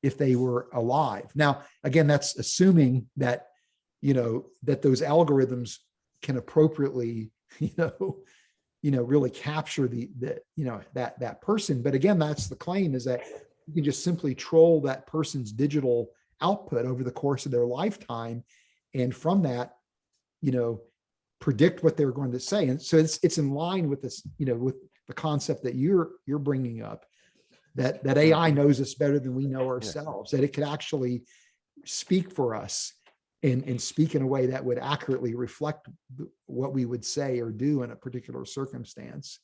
if they were alive. Now, again, that's assuming that, that those algorithms can appropriately, really capture that person. But again, that's the claim, is that you can just simply troll that person's digital output over the course of their lifetime, and from that, predict what they're going to say. And so it's in line with this, with the concept that you're bringing up, that AI knows us better than we know ourselves, that it could actually speak for us and speak in a way that would accurately reflect what we would say or do in a particular circumstance.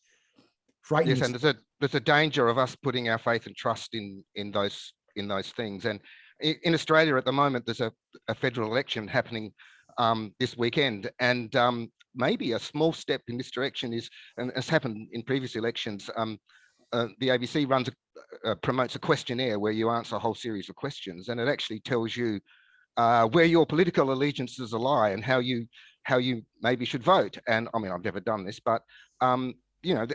Frightening. Yes, and there's a danger of us putting our faith and trust in those things. And in Australia at the moment, there's a federal election happening this weekend, and maybe a small step in this direction is, and it's happened in previous elections, the ABC promotes a questionnaire where you answer a whole series of questions, and it actually tells you where your political allegiances lie and how you maybe should vote. And I mean, I've never done this, but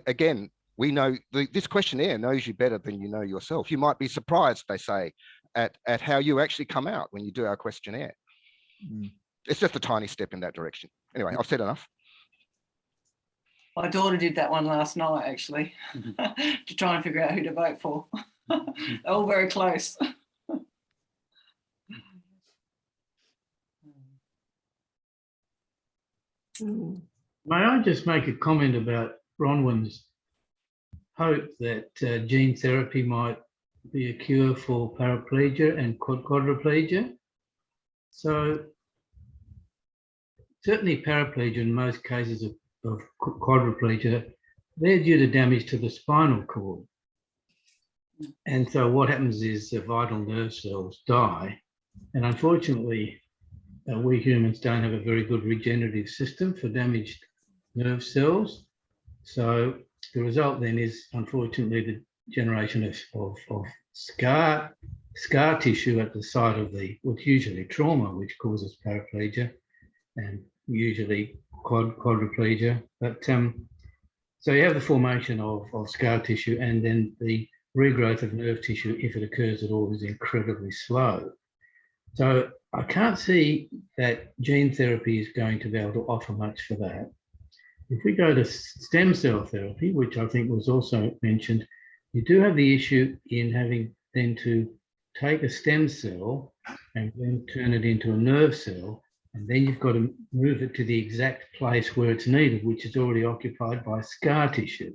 again, we know this questionnaire knows you better than you know yourself. You might be surprised, they say, at how you actually come out when you do our questionnaire. It's just a tiny step in that direction. Anyway, I've said enough. My daughter did that one last night, actually, to try and figure out who to vote for. All very close. May I just make a comment about Bronwyn's hope that gene therapy might be a cure for paraplegia and quadriplegia? So certainly paraplegia, in most cases of quadriplegia, they're due to damage to the spinal cord. And so what happens is the vital nerve cells die. And unfortunately, we humans don't have a very good regenerative system for damaged nerve cells. So the result then is, unfortunately, the generation of scar tissue at the site of what's usually trauma, which causes paraplegia, and usually quadriplegia. But so you have the formation of scar tissue, and then the regrowth of nerve tissue, if it occurs at all, is incredibly slow. So I can't see that gene therapy is going to be able to offer much for that. If we go to stem cell therapy, which I think was also mentioned, you do have the issue in having then to take a stem cell and then turn it into a nerve cell, and then you've got to move it to the exact place where it's needed, which is already occupied by scar tissue.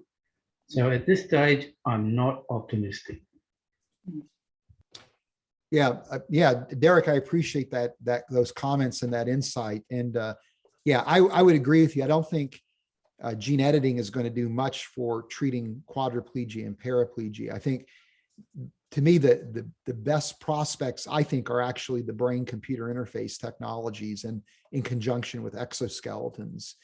So at this stage, I'm not optimistic. Yeah, Derek, I appreciate those comments and that insight. And yeah, I would agree with you. I don't think gene editing is going to do much for treating quadriplegia and paraplegia. I think, to me, the best prospects, I think, are actually the brain-computer interface technologies, and in conjunction with exoskeletons.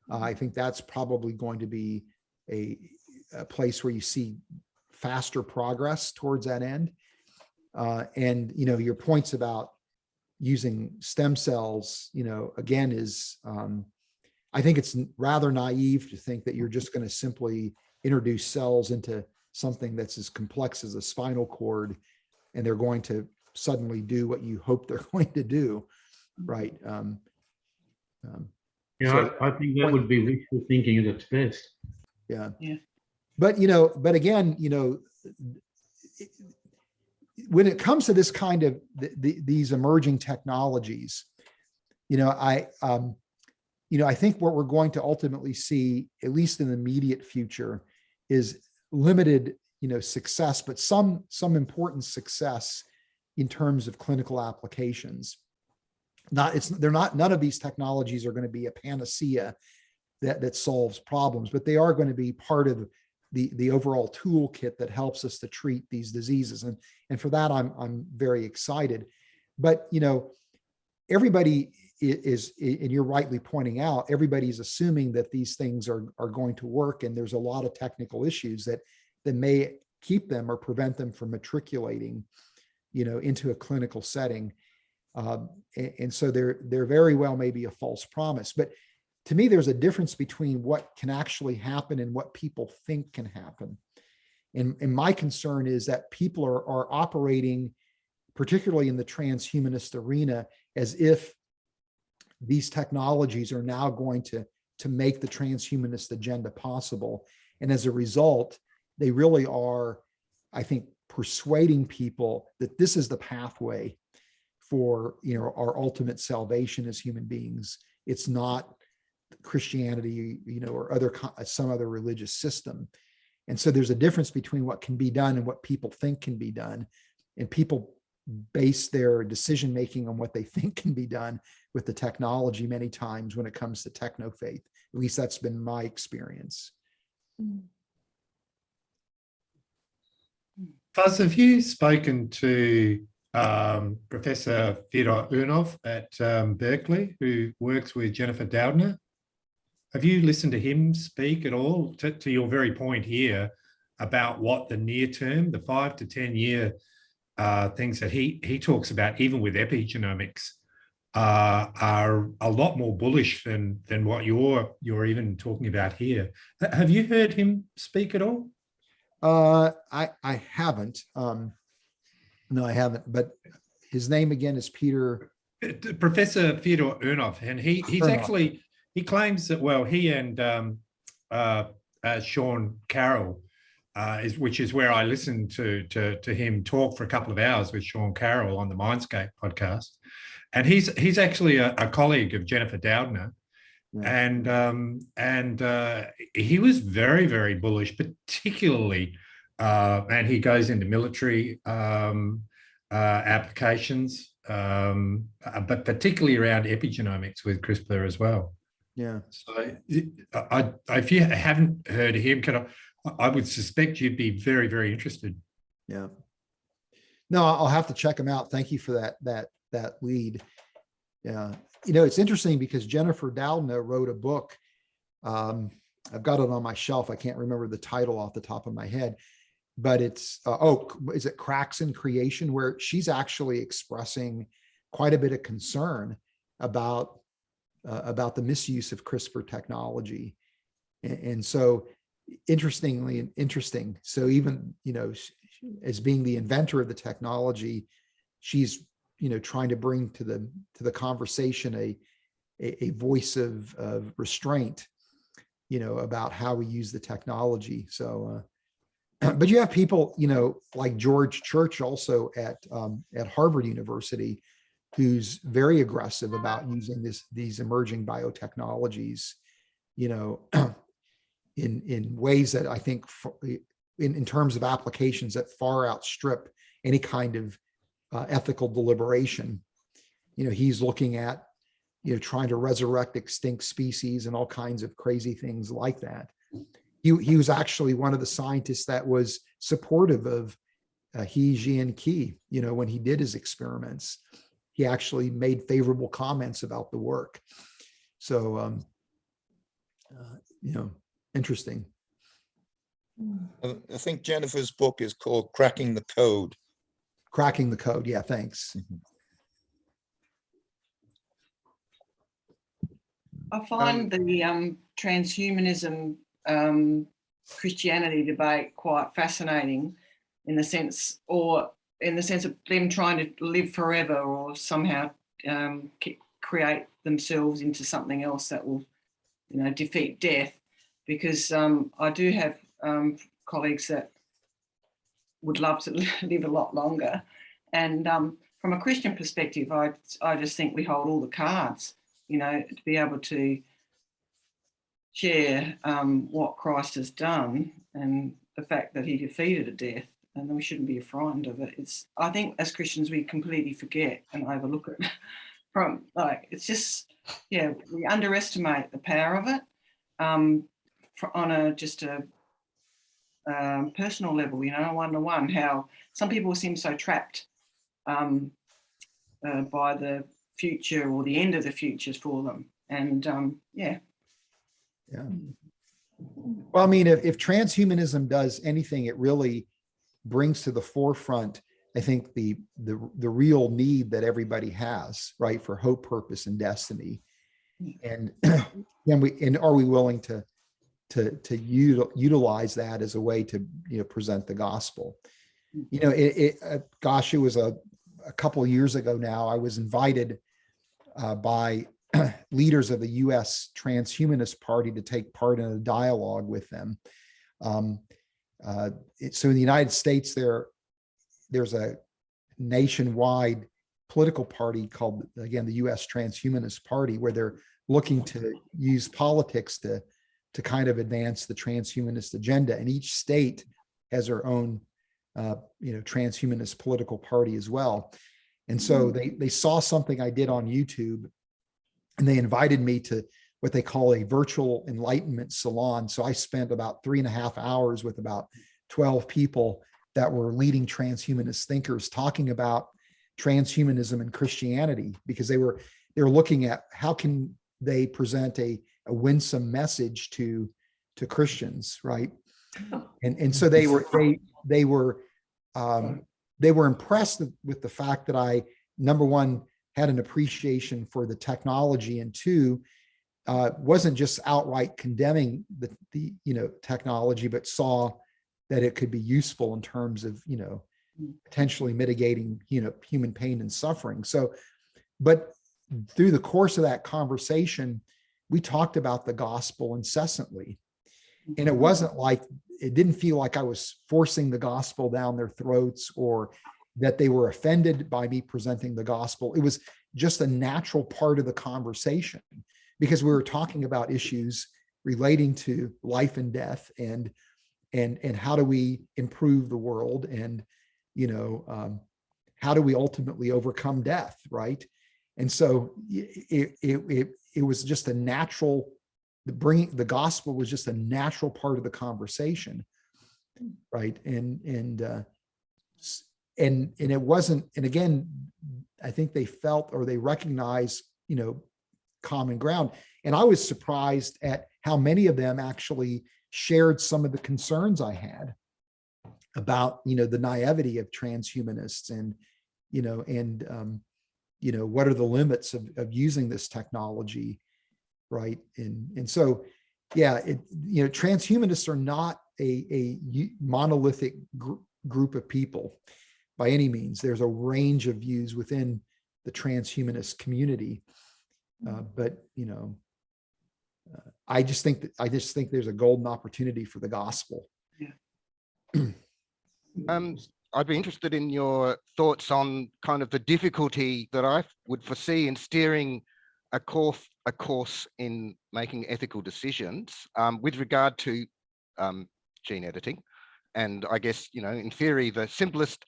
I think that's probably going to be a place where you see faster progress towards that end. And, your points about using stem cells, again, is, I think it's rather naive to think that you're just going to simply introduce cells into something that's as complex as a spinal cord, and they're going to suddenly do what you hope they're going to do, right? I think that would be wishful thinking at its best. Yeah. Yeah. But, but again, when it comes to this kind of these emerging technologies, I think what we're going to ultimately see, at least in the immediate future, is limited, success, but some important success in terms of clinical applications. None of these technologies are going to be a panacea that solves problems, but they are going to be part of the overall toolkit that helps us to treat these diseases. And for that, I'm very excited. But, everybody is, and you're rightly pointing out, everybody's assuming that these things are going to work. And there's a lot of technical issues that may keep them or prevent them from matriculating, into a clinical setting. And so there very well may be a false promise. But to me, there's a difference between what can actually happen and what people think can happen. And my concern is that people are operating, particularly in the transhumanist arena, as if these technologies are now going to make the transhumanist agenda possible. And as a result, they really are, I think, persuading people that this is the pathway for, our ultimate salvation as human beings. It's not Christianity, or some other religious system. And so there's a difference between what can be done and what people think can be done. And people base their decision-making on what they think can be done with the technology many times when it comes to techno-faith. At least that's been my experience. Fuzz, have you spoken to Professor Fyodor Urnov at Berkeley, who works with Jennifer Doudna? Have you listened to him speak at all to your very point here about what the near term, the 5 to 10 year things that he talks about, even with epigenomics, are a lot more bullish than what you're even talking about here. Have you heard him speak at all? I haven't. No, I haven't. But his name again is Peter. Professor Fyodor Urnov, and he's Urnov. Actually, he claims that, well, he and Sean Carroll, which is where I listened to him talk for a couple of hours with Sean Carroll on the Mindscape podcast. And he's actually a colleague of Jennifer Doudna. Yeah. And he was very, very bullish, particularly, and he goes into military applications, but particularly around epigenomics with CRISPR as well. Yeah. So if you haven't heard of him, I would suspect you'd be very, very interested. Yeah. No, I'll have to check him out. Thank you for that lead. Yeah. It's interesting because Jennifer Doudna wrote a book. I've got it on my shelf. I can't remember the title off the top of my head, but it's, is it Cracks in Creation, where she's actually expressing quite a bit of concern about the misuse of CRISPR technology. And so interesting. So even, as being the inventor of the technology, she's trying to bring to the conversation a voice of restraint, about how we use the technology. So, but you have people, like George Church also at Harvard University, who's very aggressive about using these emerging biotechnologies, in ways that I think in terms of applications that far outstrip any kind of ethical deliberation. He's looking at, trying to resurrect extinct species and all kinds of crazy things like that. He was actually one of the scientists that was supportive of He Jiankui, when he did his experiments. He actually made favorable comments about the work. So, interesting. I think Jennifer's book is called Cracking the Code. Cracking the Code. Yeah, thanks. I find the transhumanism Christianity debate quite fascinating in the sense of them trying to live forever or somehow create themselves into something else that will, defeat death. Because I do have colleagues that would love to live a lot longer. And from a Christian perspective, I just think we hold all the cards, to be able to share what Christ has done and the fact that he defeated a death, and we shouldn't be frightened of it. I think as Christians, we completely forget and overlook it. It's just, we underestimate the power of it on a personal level, one-to-one, how some people seem so trapped by the future or the end of the futures for them. And Yeah. Well, I mean, if transhumanism does anything, it really brings to the forefront, I think, the real need that everybody has, right, for hope, purpose, and destiny. And are we willing to utilize that as a way to present the gospel? Gosh, it was a couple of years ago now. I was invited by leaders of the U.S. Transhumanist Party to take part in a dialogue with them. So in the United States, there's a nationwide political party called, again, the U.S. Transhumanist Party, where they're looking to use politics to kind of advance the transhumanist agenda. And each state has their own, transhumanist political party as well. And so they saw something I did on YouTube, and they invited me to what they call a virtual enlightenment salon. So I spent about 3.5 hours with about 12 people that were leading transhumanist thinkers talking about transhumanism and Christianity, because they were looking at how can they present a winsome message to Christians, right? And so they were impressed with the fact that I, number one, had an appreciation for the technology, and two, wasn't just outright condemning the technology, but saw that it could be useful in terms of potentially mitigating human pain and suffering. So, but through the course of that conversation, we talked about the gospel incessantly, and it didn't feel like I was forcing the gospel down their throats or that they were offended by me presenting the gospel. It was just a natural part of the conversation, because we were talking about issues relating to life and death and how do we improve the world, and how do we ultimately overcome death, right? And so it was just a natural, bringing the gospel was just a natural part of the conversation, right? And it wasn't, and again, I think they felt, or they recognized, common ground. And I was surprised at how many of them actually shared some of the concerns I had about, the naivety of transhumanists, and, what are the limits of using this technology, right? And so, yeah, transhumanists are not a monolithic group of people by any means. There's a range of views within the transhumanist community. But I just think there's a golden opportunity for the gospel. I'd be interested in your thoughts on kind of the difficulty that I would foresee in steering a course in making ethical decisions with regard to gene editing. And I guess, in theory, the simplest,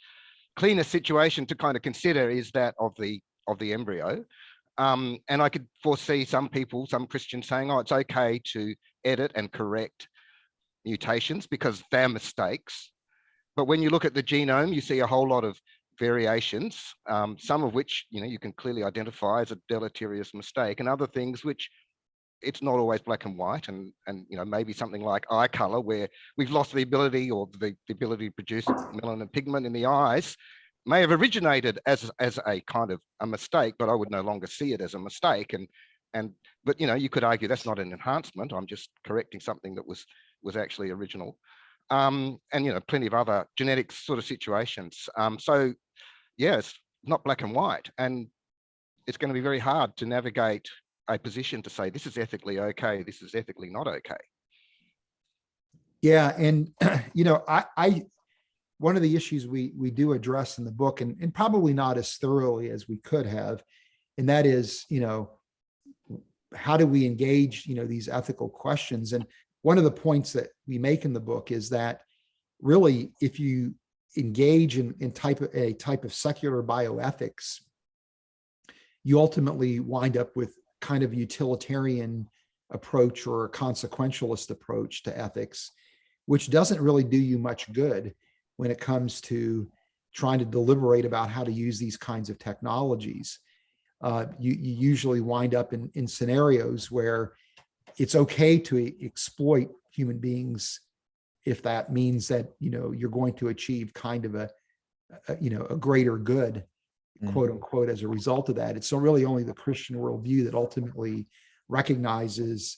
cleanest situation to kind of consider is that of the embryo. And I could foresee some people, some Christians saying, oh, it's okay to edit and correct mutations because they're mistakes. But when you look at the genome, you see a whole lot of variations, some of which, you can clearly identify as a deleterious mistake, and other things which it's not always black and white, and maybe something like eye color, where we've lost the ability or the ability to produce melanin pigment in the eyes, may have originated as a kind of a mistake, but I would no longer see it as a mistake. But you could argue that's not an enhancement. I'm just correcting something that was actually original. And plenty of other genetic sort of situations. So yeah, it's not black and white, and it's going to be very hard to navigate a position to say this is ethically okay, this is ethically not okay. Yeah, and I one of the issues we do address in the book, and probably not as thoroughly as we could have, and that is, how do we engage, these ethical questions? And one of the points that we make in the book is that really, if you engage in a type of secular bioethics, you ultimately wind up with kind of utilitarian approach or a consequentialist approach to ethics, which doesn't really do you much good when it comes to trying to deliberate about how to use these kinds of technologies. You usually wind up in scenarios where it's okay to exploit human beings if that means that you're going to achieve kind of a greater good, quote unquote, as a result of that. It's really only the Christian worldview that ultimately recognizes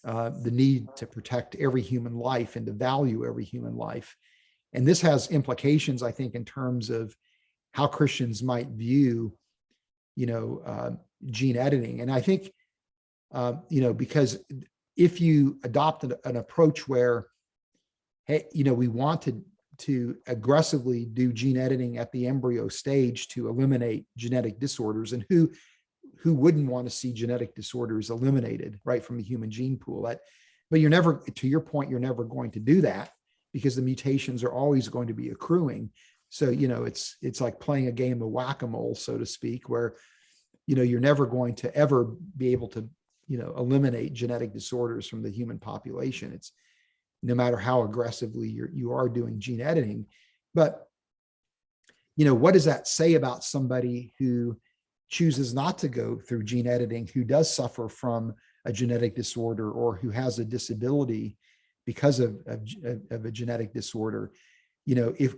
the need to protect every human life and to value every human life. And this has implications, I think, in terms of how Christians might view gene editing. And I think because if you adopt an approach where, hey, we want to aggressively do gene editing at the embryo stage to eliminate genetic disorders, and who wouldn't want to see genetic disorders eliminated right from the human gene pool? But you're never, to your point, you're never going to do that because the mutations are always going to be accruing. So, it's like playing a game of whack-a-mole, so to speak, where, you're never going to ever be able to eliminate genetic disorders from the human population. It's no matter how aggressively you are doing gene editing. But, what does that say about somebody who chooses not to go through gene editing, who does suffer from a genetic disorder or who has a disability because of a genetic disorder?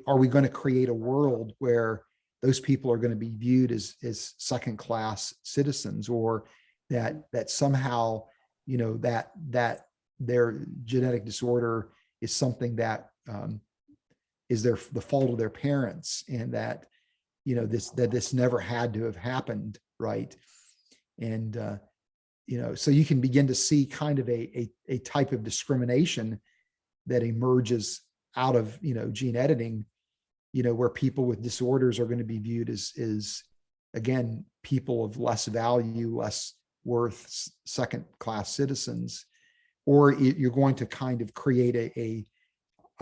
Are we going to create a world where those people are going to be viewed as second-class citizens, or that somehow, that their genetic disorder is something that is the fault of their parents, and that this never had to have happened, right? And so you can begin to see kind of a type of discrimination that emerges out of gene editing, where people with disorders are going to be viewed as again, people of less value, less worth, second-class citizens. Or you're going to kind of create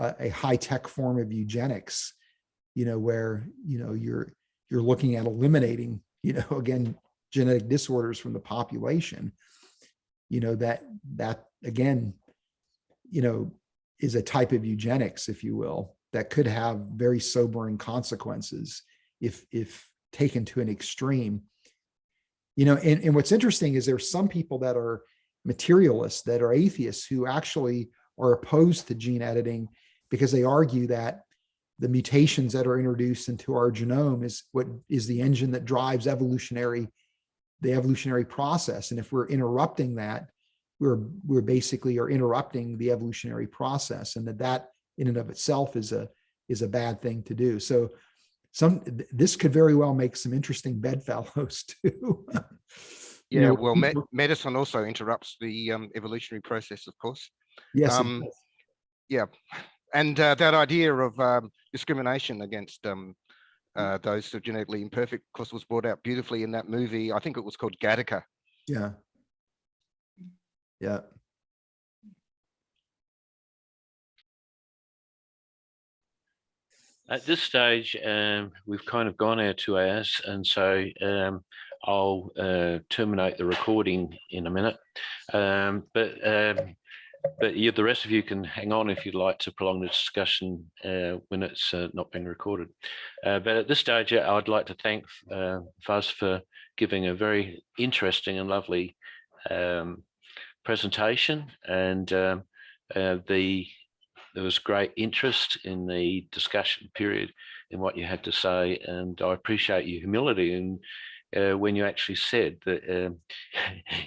a high-tech form of eugenics, where you're looking at eliminating, again, genetic disorders from the population. That again, is a type of eugenics, if you will, that could have very sobering consequences if taken to an extreme. And what's interesting is there's some people that are materialists, that are atheists, who actually are opposed to gene editing because they argue that the mutations that are introduced into our genome is what is the engine that drives the evolutionary process. And if we're interrupting that, we're basically are interrupting the evolutionary process, and that in and of itself is a bad thing to do. So this could very well make some interesting bedfellows too. You Yeah, know, well, people- medicine also interrupts the evolutionary process, of course. yes, it Um, does. yeah, and that idea of discrimination against those who are genetically imperfect, of course, was brought out beautifully in that movie. I think it was called Gattaca. Yeah. Yeah. At this stage, we've kind of gone our 2 hours, and so I'll terminate the recording in a minute. But the rest of you can hang on if you'd like to prolong the discussion when it's not being recorded. But at this stage, I'd like to thank Faz for giving a very interesting and lovely presentation, and there was great interest in the discussion period in what you had to say, and I appreciate your humility and when you actually said that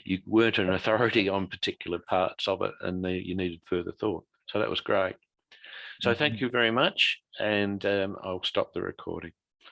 you weren't an authority on particular parts of it and you needed further thought. So that was great. So thank you very much, and I'll stop the recording.